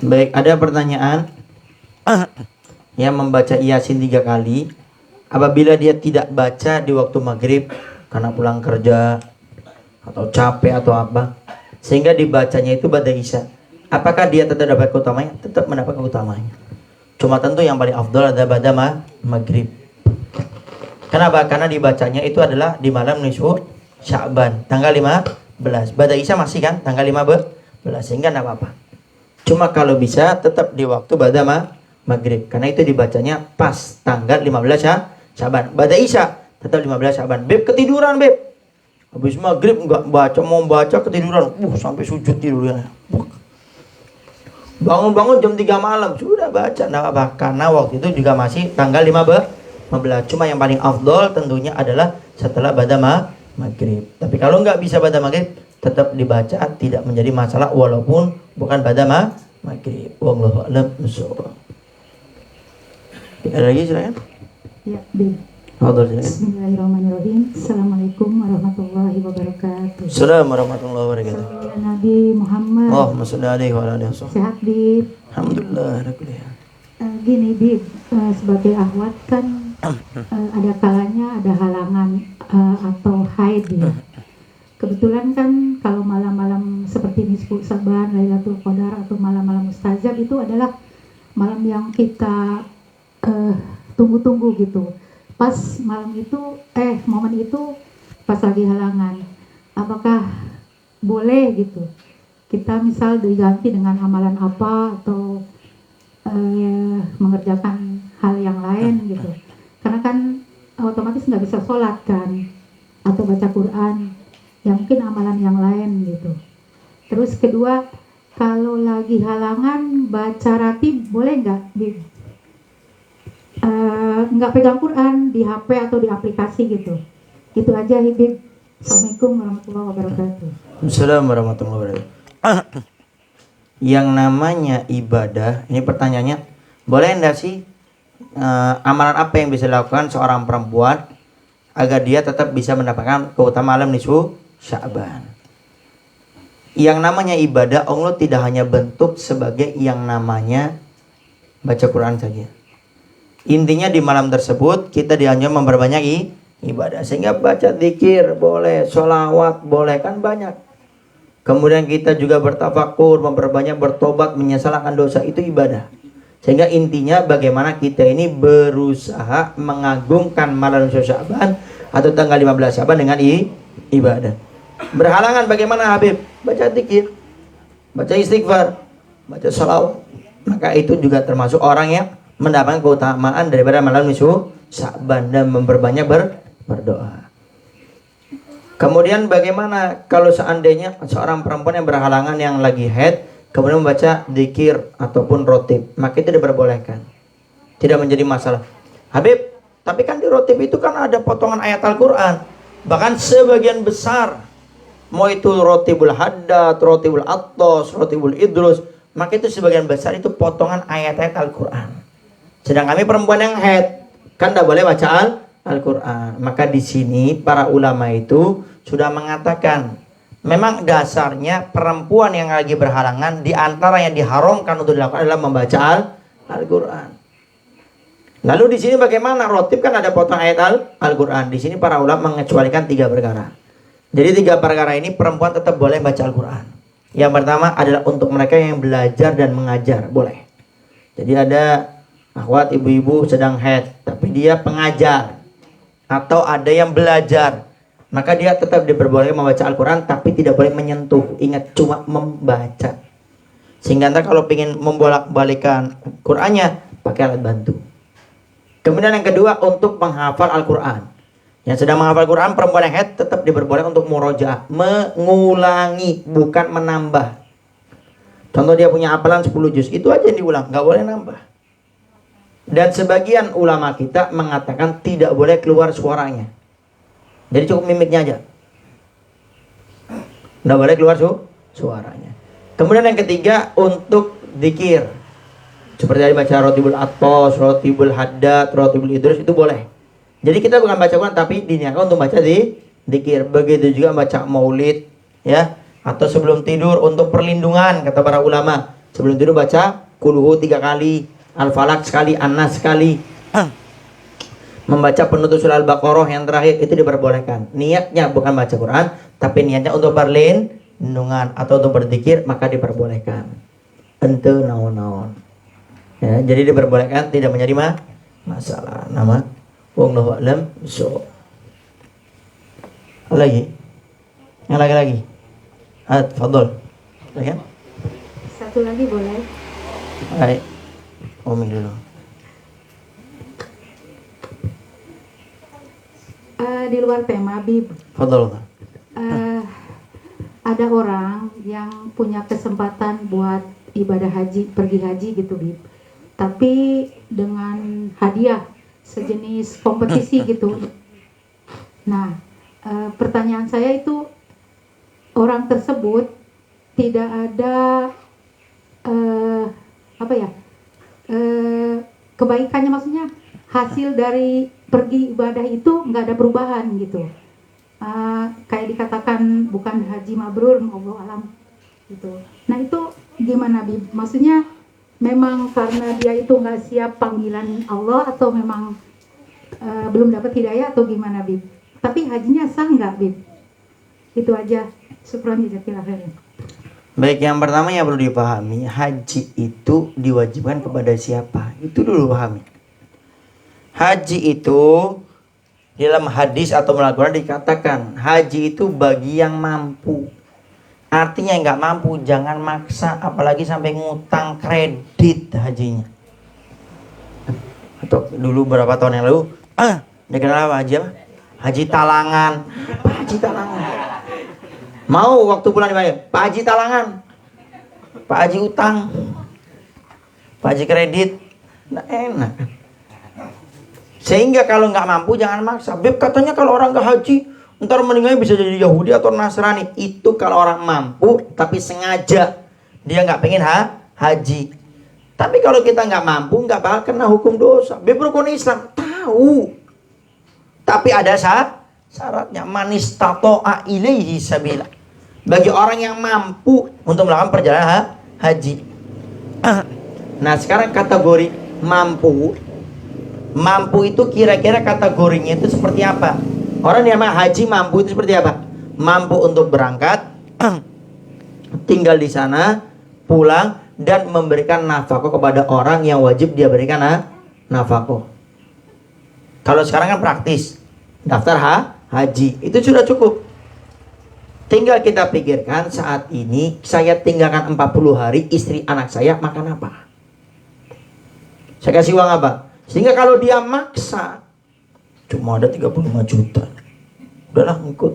Baik, ada pertanyaan yang membaca Yasin 3 kali apabila dia tidak baca di waktu maghrib karena pulang kerja atau capek atau apa, sehingga dibacanya itu pada isya, apakah dia tetap dapat keutamanya? Tetap mendapat keutamanya. Cuma tentu yang paling afdal adalah pada maghrib. Kenapa? Karena dibacanya itu adalah di malam nisfu Sya'ban tanggal 15. Pada isya masih kan tanggal 15, sehingga tidak apa-apa. Cuma kalau bisa tetap di waktu pada maghrib, karena itu dibacanya pas tanggal 15 Sya'ban. Pada isya tetap 15 Sya'ban. Beb ketiduran, Beb. Habis maghrib enggak baca, mau baca ketiduran. Sampai sujud tidurnya. Bangun-bangun jam 3 malam sudah baca, enggak apa, karena waktu itu juga masih tanggal 15. Cuma yang paling afdol tentunya adalah setelah pada maghrib. Tapi kalau enggak bisa pada maghrib, tetap dibaca, tidak menjadi masalah walaupun bukan pada maghrib. Wallahu a'lam bishawab. Ada lagi silakan. Ya, Bib. Bismillahirrahmanirrahim. Assalamualaikum warahmatullahi wabarakatuh. Assalamualaikum warahmatullahi wabarakatuh. Nabi Muhammad. Allahumma shalli alaihi wa ala alihi wasallam. Sehat, Bib. Alhamdulillah. Gini, Bib, sebagai akhwat kan ada kalanya ada halangan atau haid ya. Kebetulan kan kalau malam-malam seperti nisfu Sya'ban, Lailatul Qadar atau malam-malam mustajab itu adalah malam yang kita tunggu-tunggu gitu. Pas malam itu, momen itu pas lagi halangan. Apakah boleh gitu? Kita misal diganti dengan amalan apa atau mengerjakan hal yang lain gitu. Karena kan otomatis nggak bisa sholat kan, atau baca Quran. Ya mungkin amalan yang lain gitu. Terus kedua, kalau lagi halangan baca ratib boleh nggak? Nggak pegang Quran di HP atau di aplikasi gitu. Itu aja, Habib. Assalamualaikum warahmatullahi wabarakatuh. Assalamualaikum warahmatullahi wabarakatuh. Yang namanya ibadah, ini pertanyaannya, boleh enggak sih amalan apa yang bisa dilakukan seorang perempuan agar dia tetap bisa mendapatkan keutamaan malam nisfu Sya'ban. Yang namanya ibadah Allah tidak hanya bentuk sebagai yang namanya baca Quran saja. Intinya di malam tersebut kita dianjurkan memperbanyak ibadah. Sehingga baca zikir boleh, sholawat boleh, kan banyak. Kemudian kita juga bertafakur, memperbanyak bertobat, menyesalkan dosa, itu ibadah. Sehingga intinya bagaimana kita ini berusaha mengagungkan malam Sya'ban atau tanggal 15 Sya'ban dengan ibadah. Berhalangan bagaimana Habib? Baca zikir, baca istighfar, baca sholawat. Maka itu juga termasuk orang yang mendapatkan keutamaan daripada malam nisfu Sya'ban dan memperbanyak berdoa. Kemudian bagaimana kalau seandainya seorang perempuan yang berhalangan yang lagi haid kemudian membaca zikir ataupun rotib, maka itu diperbolehkan. Tidak menjadi masalah. Habib, tapi kan di rotib itu kan ada potongan ayat Al-Quran. Bahkan sebagian besar, mau itu rotibul haddad, rotibul attos, rotibul idrus, maka itu sebagian besar itu potongan ayat-ayat Al-Quran. Sedang kami perempuan yang haid, kan tidak boleh baca Al-Quran. Maka di sini para ulama itu sudah mengatakan, memang dasarnya perempuan yang lagi berhalangan di antara yang diharamkan untuk dilakukan adalah membaca Al-Quran. Lalu di sini bagaimana? Rotib kan ada potong ayat Al-Quran. Di sini para ulama mengecualikan 3 perkara. Jadi 3 perkara ini perempuan tetap boleh baca Al-Quran. Yang pertama adalah untuk mereka yang belajar dan mengajar, boleh. Jadi ada akhwat ibu-ibu sedang haid, tapi dia pengajar atau ada yang belajar, maka dia tetap diperbolehkan membaca Al-Quran, tapi tidak boleh menyentuh. Ingat, cuma membaca. Sehingga nanti kalau ingin membolak-balikan Qurannya, pakai alat bantu. Kemudian yang kedua, untuk menghafal Al-Quran. Yang sedang menghafal Quran, perempuan yang haid tetap diperbolehkan untuk murojaah, mengulangi, bukan menambah. Contoh dia punya hafalan 10 juz, itu aja yang diulang, nggak boleh nambah. Dan sebagian ulama kita mengatakan tidak boleh keluar suaranya. Jadi cukup mimiknya aja. Nggak boleh keluar suaranya. Kemudian yang ketiga, untuk zikir. Seperti tadi baca rotibul attos, rotibul haddad, rotibul idrus, itu boleh. Jadi kita bukan baca Quran, tapi diniatkan untuk baca zikir. Begitu juga baca maulid, ya, atau sebelum tidur untuk perlindungan, kata para ulama. Sebelum tidur baca kulhu 3 kali, Al-Falaq sekali, An-Nas sekali. Membaca penutup surah Al-Baqarah yang terakhir itu diperbolehkan. Niatnya bukan baca Quran, tapi niatnya untuk perlindungan atau untuk berzikir, maka diperbolehkan. Ente naon-naon. Ya, jadi diperbolehkan, tidak menjadi masalah. Nama wallahu a'lam bishawab. Lagi? Yang lagi? Fadol. Ya? Satu lagi boleh? Baik. Umi dulu. Di luar tema, Bib. Fadol. Ada orang yang punya kesempatan buat ibadah haji, pergi haji gitu, Bib. Tapi dengan hadiah sejenis kompetisi gitu. Nah, pertanyaan saya itu, orang tersebut tidak ada kebaikannya, maksudnya hasil dari pergi ibadah itu nggak ada perubahan gitu. Kayak dikatakan bukan haji mabrur, wallahu alam gitu. Nah itu gimana, Bib? Maksudnya memang karena dia itu nggak siap panggilan Allah, atau memang belum dapat hidayah, atau gimana, Bib? Tapi hajinya sah nggak, Bib? Itu aja. Syukran jazakallahu khairan. Baik, yang pertama yang perlu dipahami, haji itu diwajibkan kepada siapa? Itu dulu pahami. Haji itu dalam hadis atau Al-Quran dikatakan haji itu bagi yang mampu. Artinya yang nggak mampu jangan maksa, apalagi sampai ngutang kredit hajinya. Atau dulu berapa tahun yang lalu, dikenal apa haji apa? Haji talangan. Haji talangan. Mau waktu bulan dibayar, Pak Haji talangan, Pak Haji utang, Pak Haji kredit, nah enak. Sehingga kalau nggak mampu jangan maksa. Beb katanya kalau orang nggak haji, ntar meninggalnya bisa jadi Yahudi atau Nasrani. Itu kalau orang mampu tapi sengaja dia nggak pengen haji. Tapi kalau kita nggak mampu, nggak bakal kena hukum dosa. Beb rukun Islam, tahu. Tapi ada syaratnya. Manis tato'a ilaihi sabila. Bagi orang yang mampu untuk melakukan perjalanan haji. Nah sekarang kategori mampu. Mampu itu kira-kira kategorinya itu seperti apa? Orang yang haji mampu itu seperti apa? Mampu untuk berangkat, tinggal di sana, pulang, dan memberikan nafkah kepada orang yang wajib dia berikan nafkah. Kalau sekarang kan praktis, daftar haji itu sudah cukup. Tinggal kita pikirkan saat ini saya tinggalkan 40 hari, istri anak saya makan apa? Saya kasih uang apa? Sehingga kalau dia maksa, cuma ada 35 juta, udahlah ngikut.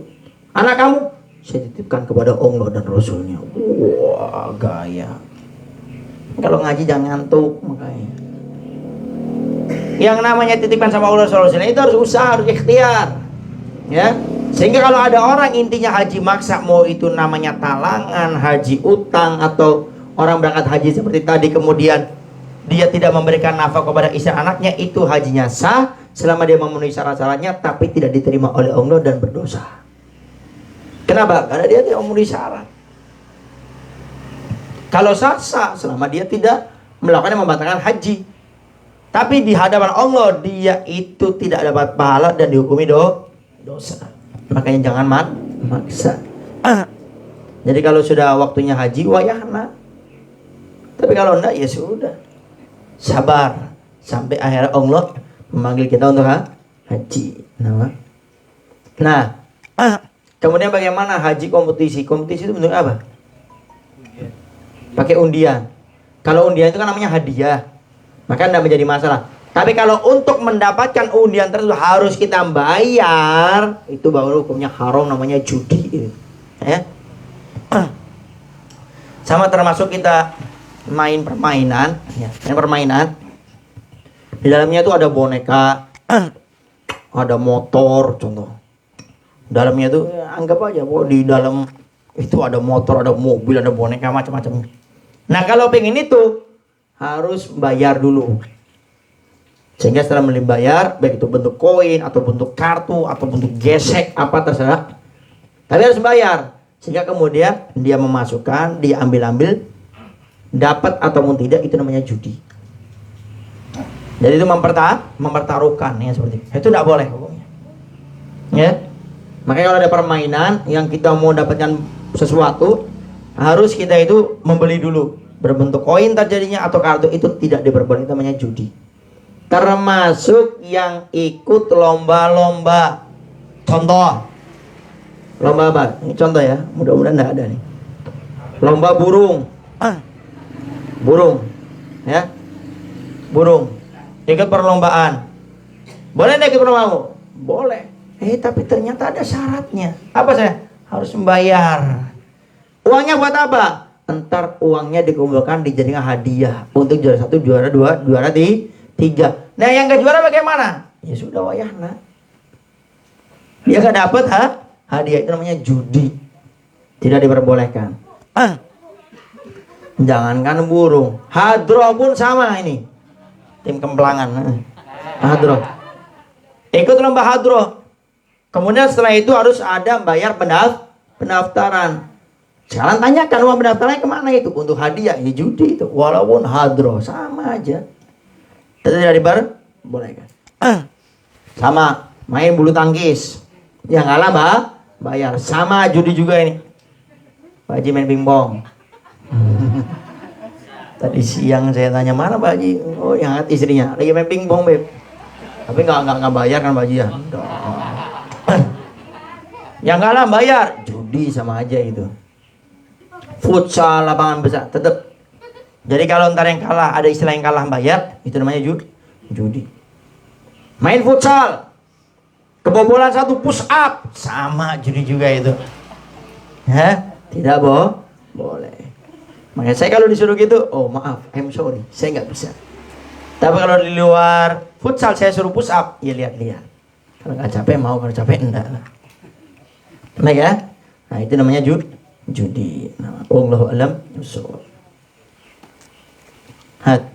Anak kamu saya titipkan kepada Allah dan Rasulnya. Wah gaya. Kalau ngaji jangan ngantuk makanya. Yang namanya titipkan sama Allah Rasulullah itu harus usaha, harus ikhtiar. Ya. Sehingga kalau ada orang intinya haji maksa, mau itu namanya talangan, haji utang, atau orang berangkat haji seperti tadi kemudian dia tidak memberikan nafkah kepada istri anaknya, itu hajinya sah selama dia memenuhi syarat-syaratnya, tapi tidak diterima oleh Allah dan berdosa. Kenapa? Karena dia tidak memenuhi syarat. Kalau sah selama dia tidak melakukan yang membatalkan haji. Tapi di hadapan Allah dia itu tidak dapat pahala dan dihukumi dosa. Makanya jangan maksa. Jadi kalau sudah waktunya haji, wayahna. Tapi kalau enggak, ya sudah. Sabar sampai akhirnya Allah memanggil kita untuk haji. Nah, kemudian bagaimana haji kompetisi? Kompetisi itu bentuknya apa? Pakai undian. Kalau undian itu kan namanya hadiah, maka tidak menjadi masalah. Tapi kalau untuk mendapatkan undian tersebut harus kita bayar, itu baru hukumnya haram, namanya judi. Ya. Sama termasuk kita main permainan, ya, main permainan. Di dalamnya itu ada boneka, ada motor, contoh. Dalamnya itu ya, anggap aja bahwa di dalam itu ada motor, ada mobil, ada boneka, macam-macam. Nah kalau pengen itu harus bayar dulu. Sehingga setelah bayar, baik itu bentuk koin atau bentuk kartu atau bentuk gesek apa terserah, tapi harus bayar. Sehingga kemudian dia memasukkan, dia ambil-ambil, dapat ataupun tidak, itu namanya judi. Jadi itu mempertaruhkan ya seperti itu. Itu tidak boleh hukumnya. Ya. Makanya kalau ada permainan yang kita mau dapatkan sesuatu, harus kita itu membeli dulu, berbentuk koin terjadinya atau kartu, itu tidak diperbolehkan, namanya judi. Termasuk yang ikut lomba-lomba. Contoh, lomba apa? Ini contoh ya, mudah-mudahan tidak ada nih. Lomba burung, ya, burung. Ikut perlombaan, boleh tidak ikut perlombaan? Boleh. Tapi ternyata ada syaratnya. Apa saya? Harus membayar. Uangnya buat apa? Entar uangnya dikumpulkan dijadikan hadiah untuk juara 1, juara 2, juara 3. Nah yang gak juara bagaimana? Ya sudah wayahna. Dia gak dapat hadiah, itu namanya judi. Tidak diperbolehkan. Jangankan burung, hadroh pun sama ini. Tim kemplangan. Hadroh. Ikut lomba hadroh. Kemudian setelah itu harus ada bayar pendaftaran. Sekarang tanyakan uang pendaftarannya kemana itu? Untuk hadiah, ya judi itu. Walaupun hadroh, sama aja. Tidak diperbolehkan. Sama main bulu tangkis, yang kalah bayar. Sama judi juga ini. Pak Haji main pingpong. Tadi siang saya tanya mana Pak Haji? Oh yang istrinya lagi main pingpong beb. Tapi nggak bayar kan Pak Haji ya? Yang kalah bayar, judi sama aja itu. Futsal lapangan besar tetap. Jadi kalau ntar yang kalah, ada istilah yang kalah bayar, itu namanya judi. Main futsal, kebobolan 1 push up, sama judi juga itu. Ya, tidak boleh. Makanya saya kalau disuruh gitu, oh maaf, I'm sorry, saya nggak bisa. Tapi kalau di luar futsal saya suruh push up, ya lihat-lihat. Kalau nggak capek mau, kalau capek enggak lah. Nah ya, nah itu namanya judi. Nah, Allahu a'lam bishawab. Had.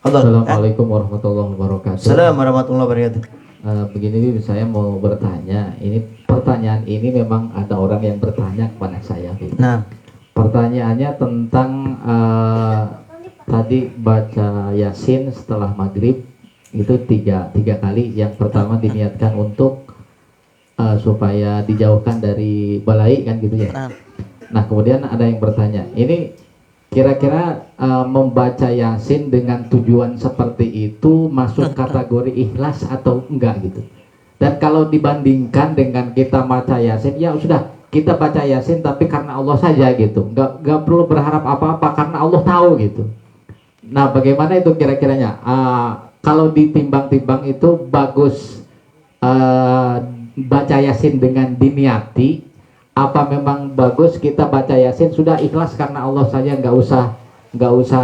Fadhal. Assalamualaikum warahmatullahi wabarakatuh. Assalamualaikum warahmatullahi wabarakatuh. Begini Bib, saya mau bertanya. Ini pertanyaan ini memang ada orang yang bertanya kepada saya, Bib. Nah, Pertanyaannya tentang tadi baca Yasin setelah maghrib itu tiga kali. Yang pertama diniatkan untuk supaya dijauhkan dari balai kan gitu ya. Nah kemudian ada yang bertanya, ini kira-kira membaca Yasin dengan tujuan seperti itu masuk kategori ikhlas atau enggak gitu? Dan kalau dibandingkan dengan kita baca Yasin, ya sudah kita baca Yasin tapi karena Allah saja gitu, nggak perlu berharap apa-apa karena Allah tahu gitu. Nah bagaimana itu kira-kiranya? Kalau ditimbang-timbang itu bagus baca Yasin dengan diniati, apa memang bagus kita baca Yasin sudah ikhlas karena Allah saja, nggak usah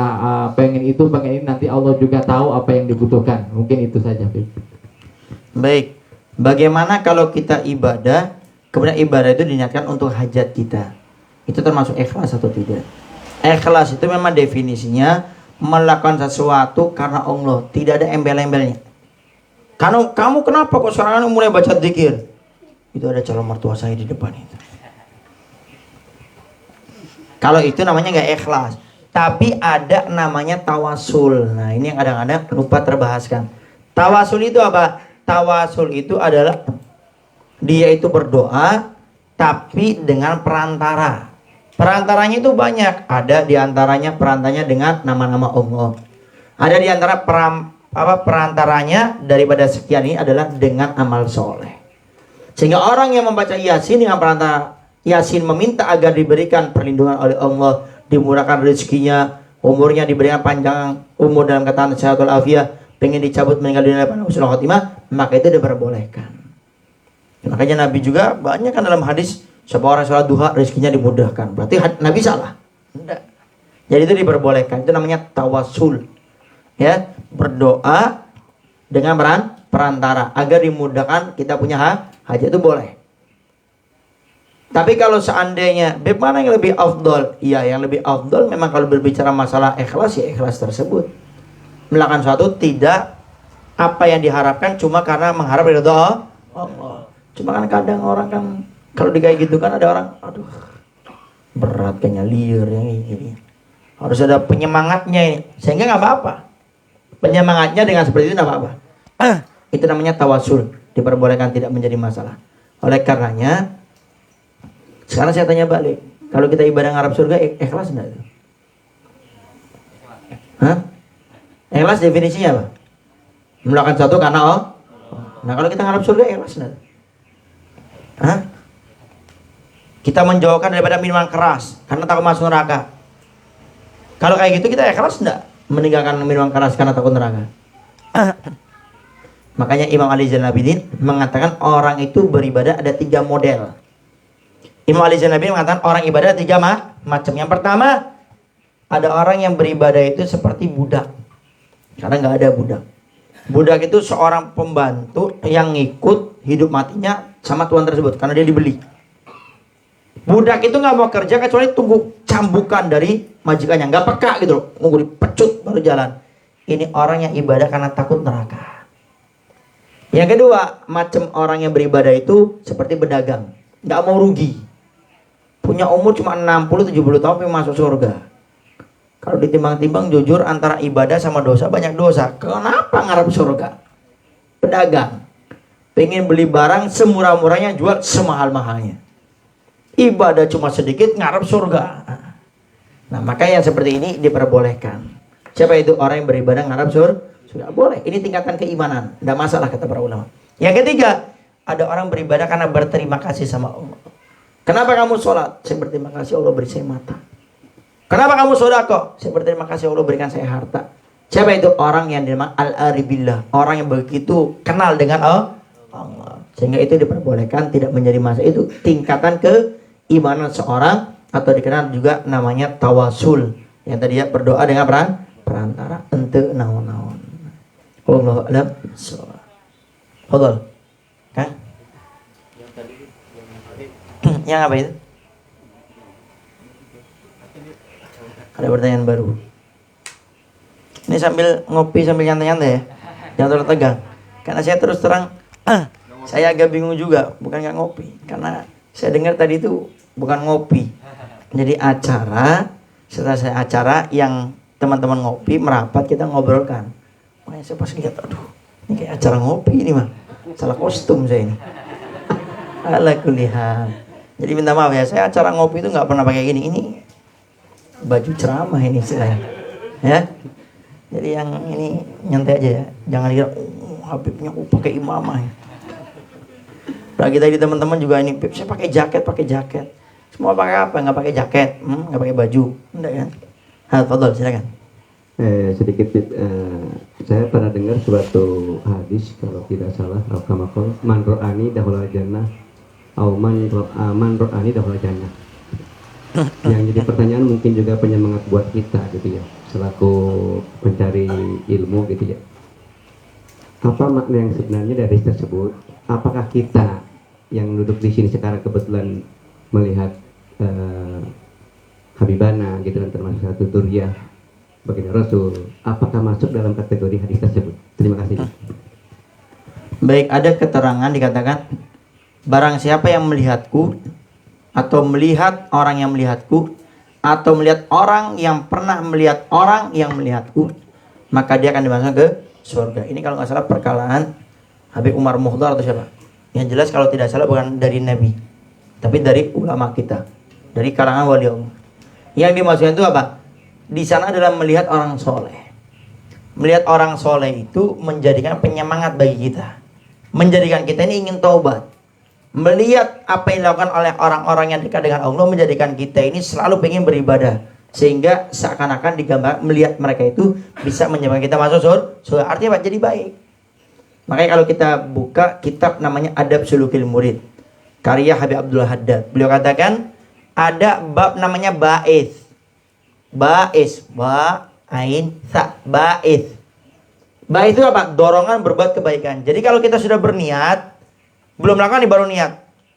pengen itu pengen ini, nanti Allah juga tahu apa yang dibutuhkan. Mungkin itu saja, Bib. baik. Bagaimana kalau kita ibadah, kemudian ibadah itu diniatkan untuk hajat kita? Itu termasuk ikhlas atau tidak? Ikhlas itu memang definisinya melakukan sesuatu karena Allah, tidak ada embel-embelnya. Kamu kenapa kok sekarang mulai baca zikir? Itu ada calon mertua saya di depan itu. Kalau itu namanya nggak ikhlas. Tapi ada namanya tawasul. Nah ini yang kadang-kadang lupa terbahaskan. Tawasul itu apa? Tawasul itu adalah dia itu berdoa tapi dengan perantara. Perantaranya itu banyak. Ada diantaranya perantaranya dengan nama-nama Allah. Ada diantara perantaranya daripada sekian ini adalah dengan amal soleh. Sehingga orang yang membaca Yasin dengan perantara Yasin meminta agar diberikan perlindungan oleh Allah, dimurahkan rezekinya, umurnya diberikan panjang umur dalam keadaan sehat walafiat, pengen dicabut meninggal dunia pada husnul khotimah, maka itu diperbolehkan. Makanya Nabi juga banyak kan dalam hadis, siapa orang sholat duha rezekinya dimudahkan. Berarti Nabi salah? Enggak. Jadi itu diperbolehkan. Itu namanya tawasul. Ya, berdoa dengan perantara agar dimudahkan kita punya hajat, itu boleh. Tapi kalau seandainya bagaimana yang lebih afdol? Iya, yang lebih afdol memang kalau berbicara masalah ikhlas, ya ikhlas tersebut. Melakukan sesuatu tidak apa yang diharapkan cuma karena mengharap ridha Allah. Cuma kan kadang orang kan kalau kayak gitu kan ada orang, aduh berat kayaknya, liar yang ini. Harus ada penyemangatnya ini. Sehingga nggak apa-apa. Penyemangatnya dengan seperti itu nggak apa-apa. Itu namanya tawasul, diperbolehkan, tidak menjadi masalah. Oleh karenanya sekarang saya tanya balik, kalau kita ibadah ngarap surga ikhlas enggak itu? Hah? Ikhlas definisinya apa? Melakukan sesuatu karena Allah. Nah kalau kita ngarap surga ikhlas enggak? Hah? Kita menjauhkan daripada minuman keras karena takut masuk neraka. Kalau kayak gitu kita ikhlas enggak? Meninggalkan minuman keras karena takut neraka. Makanya Imam Ali Zainal Abidin mengatakan orang itu beribadah ada 3 model. Imam Ali Zainal Abidin mengatakan orang ibadah 3 macam. Yang pertama, ada orang yang beribadah itu seperti budak. Karena nggak ada budak. Budak itu seorang pembantu yang ngikut hidup matinya sama tuan tersebut karena dia dibeli. Budak itu nggak mau kerja kecuali tunggu cambukan dari majikannya, nggak peka gitu loh, nunggu dipecut baru jalan. Ini orang yang ibadah karena takut neraka. Yang kedua, macam orang yang beribadah itu seperti pedagang, nggak mau rugi. Punya umur cuma 60-70 tahun pengen masuk surga. Kalau ditimbang-timbang jujur antara ibadah sama dosa, banyak dosa. Kenapa ngarep surga? Pedagang pengen beli barang semurah-murahnya, jual semahal-mahalnya. Ibadah cuma sedikit, ngarep surga. Nah makanya seperti ini diperbolehkan. Siapa itu orang yang beribadah ngarep surga? Boleh. Ini tingkatan keimanan, tidak masalah kata para ulama. Yang ketiga, ada orang beribadah karena berterima kasih sama Allah. Kenapa kamu sholat? Saya berterima kasih Allah beri saya mata. Kenapa kamu sodako? Saya berterima kasih Allah berikan saya harta. Siapa itu? Orang yang dinamakan al-aribillah. Orang yang begitu kenal dengan Allah. Sehingga itu diperbolehkan, tidak menjadi masalah. Itu tingkatan keimanan seorang, atau dikenal juga namanya tawasul. Yang tadi ya berdoa dengan perantara. Ente naon-naon. Wallahu a'lam bishawab. Fadhal. Hah? Yang apa itu? Ada pertanyaan baru. Ini sambil ngopi sambil nyantai-nyantai ya. Jangan terlalu tegang. Karena saya terus terang saya agak bingung juga, bukan nggak ngopi. Karena saya dengar tadi itu bukan ngopi. Jadi acara, setelah saya acara yang teman-teman ngopi merapat kita ngobrolkan. Makanya saya pas lihat, aduh, ini kayak acara ngopi ini mah. Salah kostum saya ini. Ala kulihat. Jadi minta maaf ya, saya acara ngopi itu nggak pernah pakai gini. Ini baju ceramah ini istilahnya. Ya. Jadi yang ini nyantai aja ya. Jangan dikira Habibnya pakai imamah. Lagi tadi teman-teman juga ini, Bib, saya pakai jaket. Semua pakai apa? Nggak pakai jaket, nggak pakai baju, enggak kan? Fadhol, silakan. Sedikit saya pernah dengar suatu hadis kalau tidak salah al-kamakol man ro'ani dahulal jannah au man ro'ani dahulal jannah. Yang jadi pertanyaan mungkin juga penyemangat buat kita gitu ya, selaku pencari ilmu gitu ya. Apa makna yang sebenarnya dari tersebut? Apakah kita yang duduk di sini sekarang kebetulan melihat Habibana gitu kan, termasuk satu Duriyah baginda Rasul, apakah masuk dalam kategori hadis tersebut? Terima kasih. Baik, ada keterangan dikatakan barang siapa yang melihatku atau melihat orang yang melihatku atau melihat orang yang pernah melihat orang yang melihatku, maka dia akan dimasukkan ke surga. Ini kalau nggak salah perkalaan Habib Umar Muhdar atau siapa. Yang jelas kalau tidak salah bukan dari Nabi, tapi dari ulama kita, dari kalangan wali Allah. Yang dimaksudkan itu apa? Di sana adalah melihat orang soleh. Melihat orang soleh itu menjadikan penyemangat bagi kita, menjadikan kita ini ingin taubat. Melihat apa yang dilakukan oleh orang-orang yang dekat dengan Allah menjadikan kita ini selalu pengen beribadah, sehingga seakan-akan digambar melihat mereka itu bisa menyebabkan kita masuk surga. Artinya apa? Jadi baik. Makanya kalau kita buka kitab namanya Adab Sulukil Murid, karya Habib Abdul Haddad, beliau katakan ada bab namanya ba'is. Ba'is, ba ain sa, ba'is. Ba'is itu apa? Dorongan berbuat kebaikan. Jadi kalau kita sudah berniat, belum melakukan nih baru niat.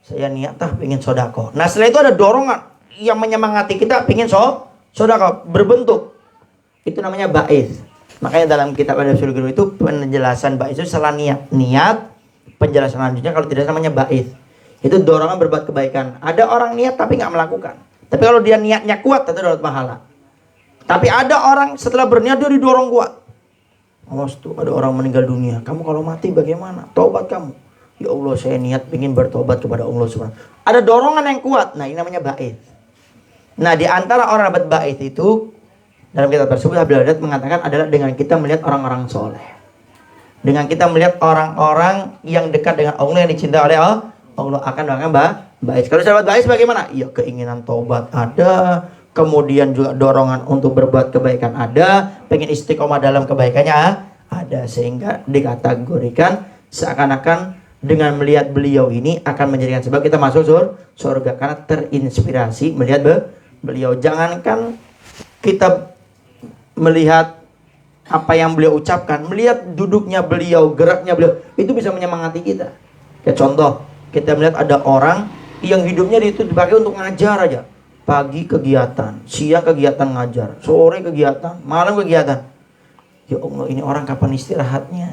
Saya niat pengen sodako. Nah setelah itu ada dorongan yang menyemangati kita pengen sodako berbentuk. Itu namanya ba'is. Makanya dalam kitab Adab Sulukil Murid itu penjelasan ba'is itu setelah niat, penjelasan selanjutnya kalau tidak namanya ba'is. Itu dorongan berbuat kebaikan. Ada orang niat tapi nggak melakukan. Tapi kalau dia niatnya kuat, tentu dapat pahala. Tapi ada orang setelah berniat dia didorong kuat. Awas tuh, ada orang meninggal dunia. Kamu kalau mati bagaimana? Taubat kamu. Ya Allah, saya niat ingin bertobat kepada Allah Subhanahu. Ada dorongan yang kuat. Nah, ini namanya ba'is. Nah, di antara orang dapat ba'is itu dalam kitab tersebut Habib Haddad mengatakan adalah dengan kita melihat orang-orang soleh. Dengan kita melihat orang-orang yang dekat dengan Allah yang dicintai oleh Allah akan melakukan ba'is. Kalau sahabat ba'is bagaimana? Ya keinginan taubat ada, kemudian juga dorongan untuk berbuat kebaikan ada, pengen istiqomah dalam kebaikannya ada, sehingga dikategorikan seakan-akan dengan melihat beliau ini akan menjadikan sebab kita masuk surga karena terinspirasi melihat beliau. Jangankan kita melihat apa yang beliau ucapkan, melihat duduknya beliau, geraknya beliau, itu bisa menyemangati kita. Kayak contoh, kita melihat ada orang yang hidupnya itu dipakai untuk ngajar aja. Pagi kegiatan, siang kegiatan ngajar, sore kegiatan, malam kegiatan. Ya Allah, ini orang kapan istirahatnya?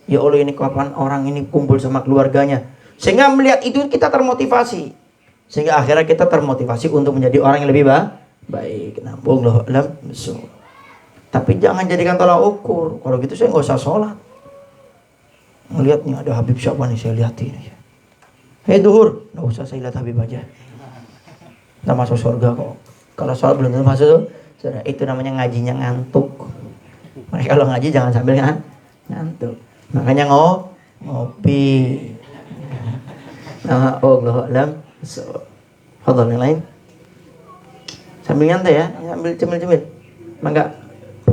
Ya Allah, ini kapan orang ini kumpul sama keluarganya? Sehingga melihat itu kita termotivasi. Sehingga akhirnya kita termotivasi untuk menjadi orang yang lebih baik. Nah, wallahu a'lam bishawab. Tapi jangan jadikan tolak ukur. Kalau gitu saya nggak usah sholat. Ngelihat nih ada Habib siapa nih, saya lihat ini. Hei duhur, nggak usah, saya lihat Habib aja. Kita masuk surga kok. Kalau sholat belum tentu masuk surga. Itu namanya ngajinya ngantuk. Makanya kalau ngaji jangan sambil ngantuk. Makanya ngopi. Nah, Allahu a'lam. Fadhal yang lain. Sambil nyantai ya, sambil cemil-cemil. Mangga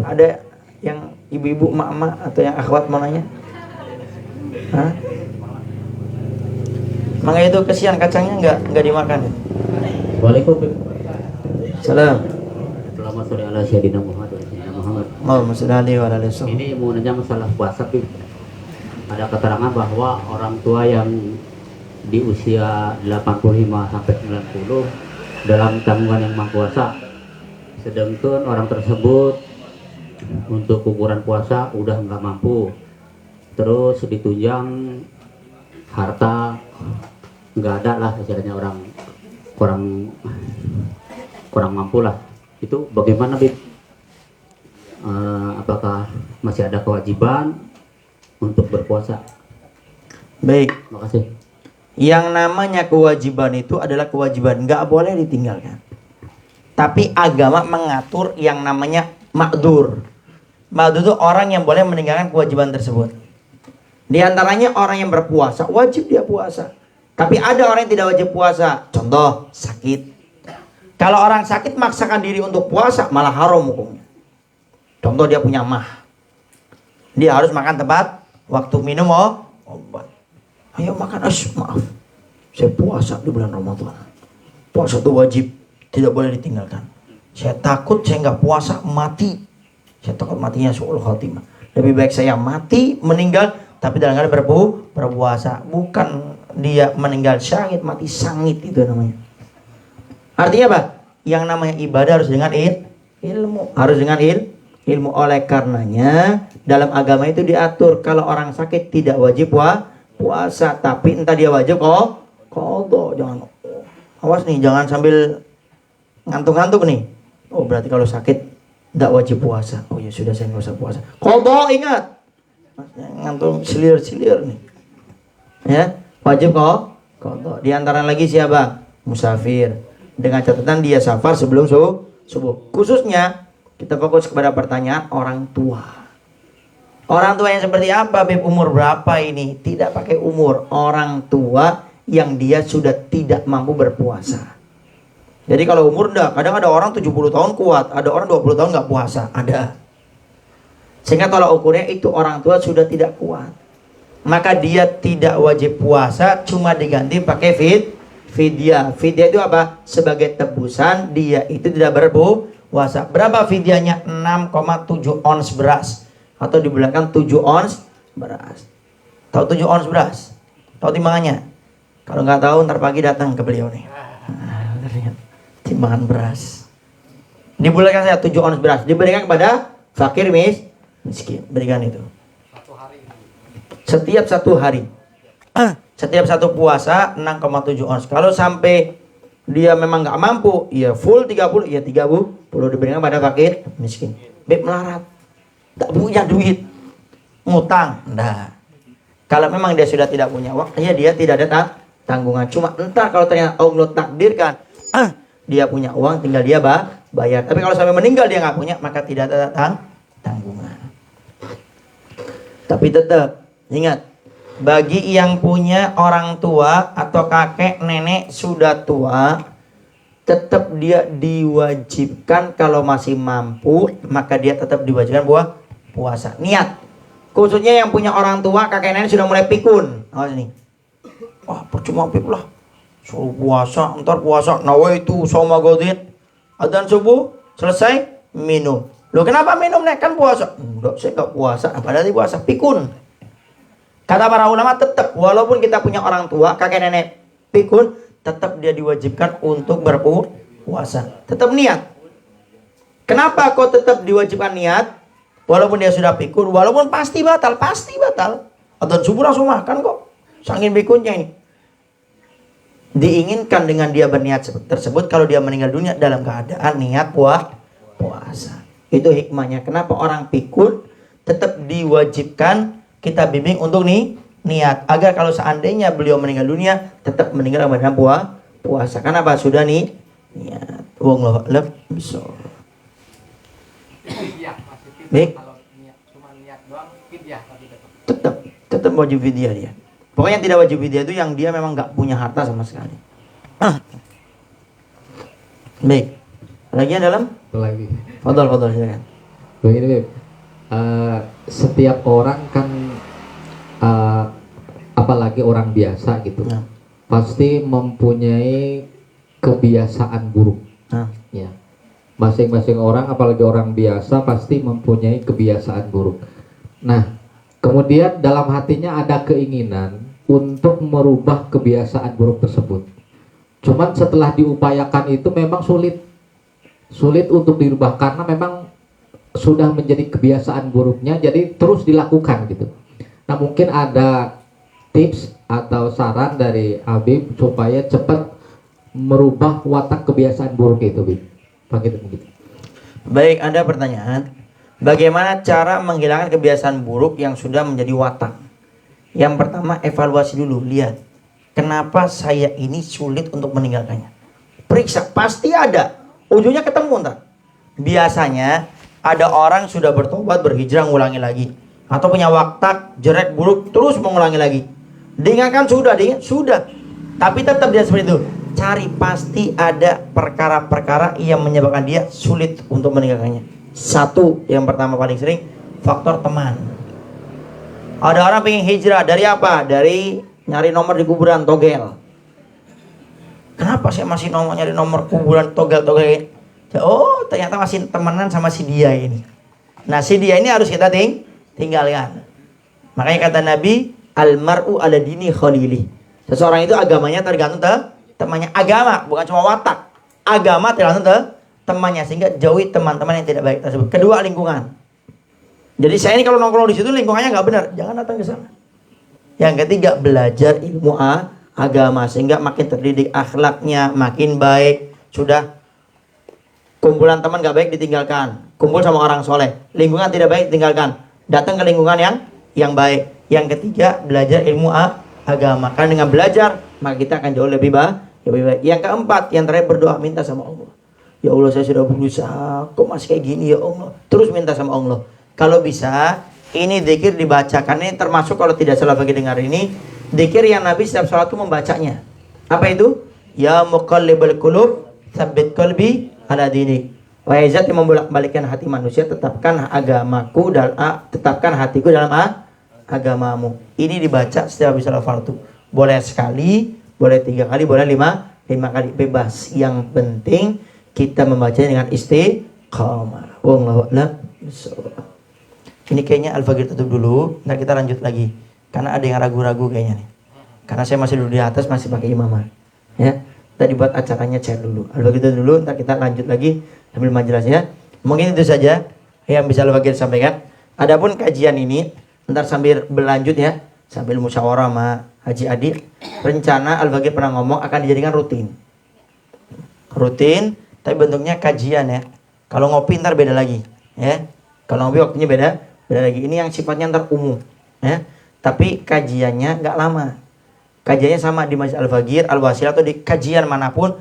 ada yang ibu-ibu, emak-emak atau yang akhwat mau nanya? Hah? Mangga itu kesian kacangnya enggak dimakan. Waalaikumsalam. Selamat sore ala Sayyidina Muhammad. Allahumma shalli alaihi wa ala alihi. Ini mau nanya masalah puasa, Bib. Ada keterangan bahwa orang tua yang di usia 85 sampai 90 dalam tanggungan yang Maha Kuasa, sedangkan orang tersebut untuk ukuran puasa udah nggak mampu, terus ditunjang harta nggak ada lah, istilahnya orang kurang mampu lah, itu bagaimana Bib? Apakah masih ada kewajiban untuk berpuasa? Baik, Makasih. yang namanya kewajiban itu adalah kewajiban, nggak boleh ditinggalkan. Tapi agama mengatur yang namanya makdur. Makdur itu orang yang boleh meninggalkan kewajiban tersebut. Di antaranya orang yang berpuasa, wajib dia puasa. Tapi ada orang yang tidak wajib puasa. Contoh, sakit. Kalau orang sakit maksakan diri untuk puasa, malah haram hukumnya. Contoh, dia punya mah. Dia harus makan tepat waktu, minum obat. Ayo makan, maaf, saya puasa di bulan Ramadan. Puasa itu wajib, tidak boleh ditinggalkan. Saya takut saya nggak puasa mati. Saya takut matinya su'ul khotimah. Lebih baik saya mati, meninggal, tapi dalam keadaan berpuasa. Bukan dia meninggal syahid, mati sangit, itu namanya. Artinya apa? Yang namanya ibadah harus dengan ilmu. Harus dengan ilmu. Oleh karenanya dalam agama itu diatur kalau orang sakit tidak wajib puasa, tapi entah dia wajib qadha. Jangan, awas nih, jangan sambil ngantuk-ngantuk nih. Oh, berarti kalau sakit tidak wajib puasa. Oh ya sudah, saya nggak usah puasa. Qadha, ingat. Ngantuk silir-silir nih. Ya, wajib qadha. Di antara lagi siapa? Musafir. Dengan catatan dia safar sebelum subuh. Khususnya kita fokus kepada pertanyaan orang tua. Orang tua yang seperti apa, Beb? Umur berapa ini? Tidak pakai umur. Orang tua yang dia sudah tidak mampu berpuasa. Jadi kalau umur enggak, kadang ada orang 70 tahun kuat, ada orang 20 tahun nggak puasa, ada. Sehingga kalau ukurnya itu orang tua sudah tidak kuat, maka dia tidak wajib puasa, cuma diganti pakai fidyah. Fidyah itu apa? Sebagai tebusan dia itu tidak berpuasa. Berapa fidyahnya? 6,7 ons beras. Atau dibilangkan 7 ons beras. Tahu 7 ons beras? Tahu timbangannya? Kalau nggak tahu, ntar pagi datang ke beliau nih. Nah, lihat timbangan beras. Dibulatkan saya 7 ons beras. Diberikan kepada fakir miskin. Berikan itu. Setiap satu hari. Setiap satu puasa 6,7 ons. Kalau sampai dia memang nggak mampu, ya full 30, ya 30 diberikan kepada fakir miskin. Beb melarat, tak punya duit, ngutang, nah. Kalau memang dia sudah tidak punya uang, ya dia tidak ada tanggungan. Cuma entar kalau ternyata Allah takdirkan dia punya uang, tinggal dia bayar. Tapi kalau sampai meninggal dia nggak punya, maka tidak ada tanggungan. Tapi tetap ingat, bagi yang punya orang tua atau kakek nenek sudah tua, tetap dia diwajibkan kalau masih mampu, maka dia tetap diwajibkan puasa. Niat. Khususnya yang punya orang tua, kakek nenek sudah mulai pikun. Awas nih. Wah, percuma pip lah. Suruh puasa, ntar puasa. Nawaitu shauma ghadin. Adzan subuh, selesai, minum. Loh, kenapa minum nek? Kan puasa. Enggak, saya enggak puasa. Padahal dia puasa, pikun. Kata para ulama, tetap walaupun kita punya orang tua, kakek nenek pikun, tetap dia diwajibkan untuk berpuasa. Tetap niat. Kenapa kok tetap diwajibkan niat? Walaupun dia sudah pikun, walaupun pasti batal. Adzan subuh langsung makan kok. Saking pikunnya ini. Diinginkan dengan dia berniat tersebut kalau dia meninggal dunia dalam keadaan niat puasa. Itu hikmahnya. Kenapa orang pikun tetap diwajibkan kita bimbing untuk niat, agar kalau seandainya beliau meninggal dunia tetap meninggal dalam puasa. Kenapa? Sudah niat. Wallahu a'lam bishawab. Baik. Tetap wajib fidyah dia. Pokoknya yang tidak wajib fidyah itu yang dia memang nggak punya harta sama sekali. Baik. Lagi dalam? Lagi. Fadal silakan. Begini, Beb. Setiap orang kan apalagi orang biasa gitu, pasti mempunyai kebiasaan buruk. Ya. Masing-masing orang, apalagi orang biasa, pasti mempunyai kebiasaan buruk. Nah, kemudian dalam hatinya ada keinginan untuk merubah kebiasaan buruk tersebut. Cuman setelah diupayakan itu memang sulit untuk dirubah, karena memang sudah menjadi kebiasaan buruknya, jadi terus dilakukan gitu. Nah mungkin ada tips atau saran dari Habib supaya cepat merubah watak kebiasaan buruk itu, Bib. Begitu. Baik, ada pertanyaan. Bagaimana cara menghilangkan kebiasaan buruk yang sudah menjadi watak? Yang pertama, evaluasi dulu, lihat. Kenapa saya ini sulit untuk meninggalkannya? Periksa, pasti ada. Ujungnya ketemu ntar. Biasanya ada orang sudah bertobat, berhijrah, ngulangi lagi. Atau punya watak jelek buruk, terus mengulangi lagi. Diingatkan sudah. Tapi tetap dia seperti itu. Cari, pasti ada perkara-perkara yang menyebabkan dia sulit untuk meninggalkannya. Satu, yang pertama paling sering, faktor teman. Ada orang pengen hijrah, dari apa? Dari nyari nomor di kuburan, togel. Kenapa saya masih nyari nomor kuburan, togel? Oh, ternyata masih temenan sama si dia ini. Nah, si dia ini harus kita tinggalkan. Makanya kata Nabi, almar'u ala dini khalili. Seseorang itu agamanya tergantung temannya. Agama bukan cuma watak. Agama tergantung temannya, sehingga jauhi teman-teman yang tidak baik tersebut. Kedua, lingkungan. Jadi saya ini kalau nongkrong di situ lingkungannya nggak benar, jangan datang ke sana. Yang ketiga, belajar ilmu agama sehingga makin terdidik akhlaknya, makin baik. Sudah, kumpulan teman nggak baik ditinggalkan, kumpul sama orang soleh. Lingkungan tidak baik tinggalkan, datang ke lingkungan yang baik. Yang ketiga, belajar ilmu agama. Karena dengan belajar maka kita akan jauh lebih baik. Yang keempat, yang terakhir, berdoa, minta sama Allah. Ya Allah, saya sudah berusaha, kok masih kayak gini ya Allah. Terus minta sama Allah. Kalau bisa, ini dzikir dibacakan. Ini termasuk kalau tidak salah bagi dengar ini, dzikir yang Nabi setiap sholat itu membacanya. Apa itu? Ya muqallibal qulub, tsabbit qalbi ala dinik. Wahai zat yang membolak-balikkan hati manusia, tetapkan hatiku dalam agamamu. Ini dibaca setiap habis salat fardu. Boleh sekali, boleh 3 kali, boleh 5 kali, bebas. Yang penting kita membacanya dengan istiqamah. Wallahu a'lam bishawab. Ini kayaknya Al-Fajr tutup dulu, nanti kita lanjut lagi. Karena ada yang ragu-ragu kayaknya nih. Karena saya masih duduk di atas, masih pakai imamah. Ya, tadi buat acaranya chat dulu. Al-Fajr tutup dulu, nanti kita lanjut lagi sambil majelisnya. Mungkin itu saja yang bisa Al-Fajr sampaikan. Adapun kajian ini, ntar sambil berlanjut ya, sambil musyawarah sama Haji Adi. Rencana Al-Fajr pernah ngomong akan dijadikan rutin, tapi bentuknya kajian ya. Kalau ngopi ntar beda lagi, ya. Kalau ngopi waktunya beda lagi. Ini yang sifatnya ntar umum, ya. Tapi kajiannya nggak lama. Kajiannya sama di Masjid Al-Fajr, Al-Wasilah atau di kajian manapun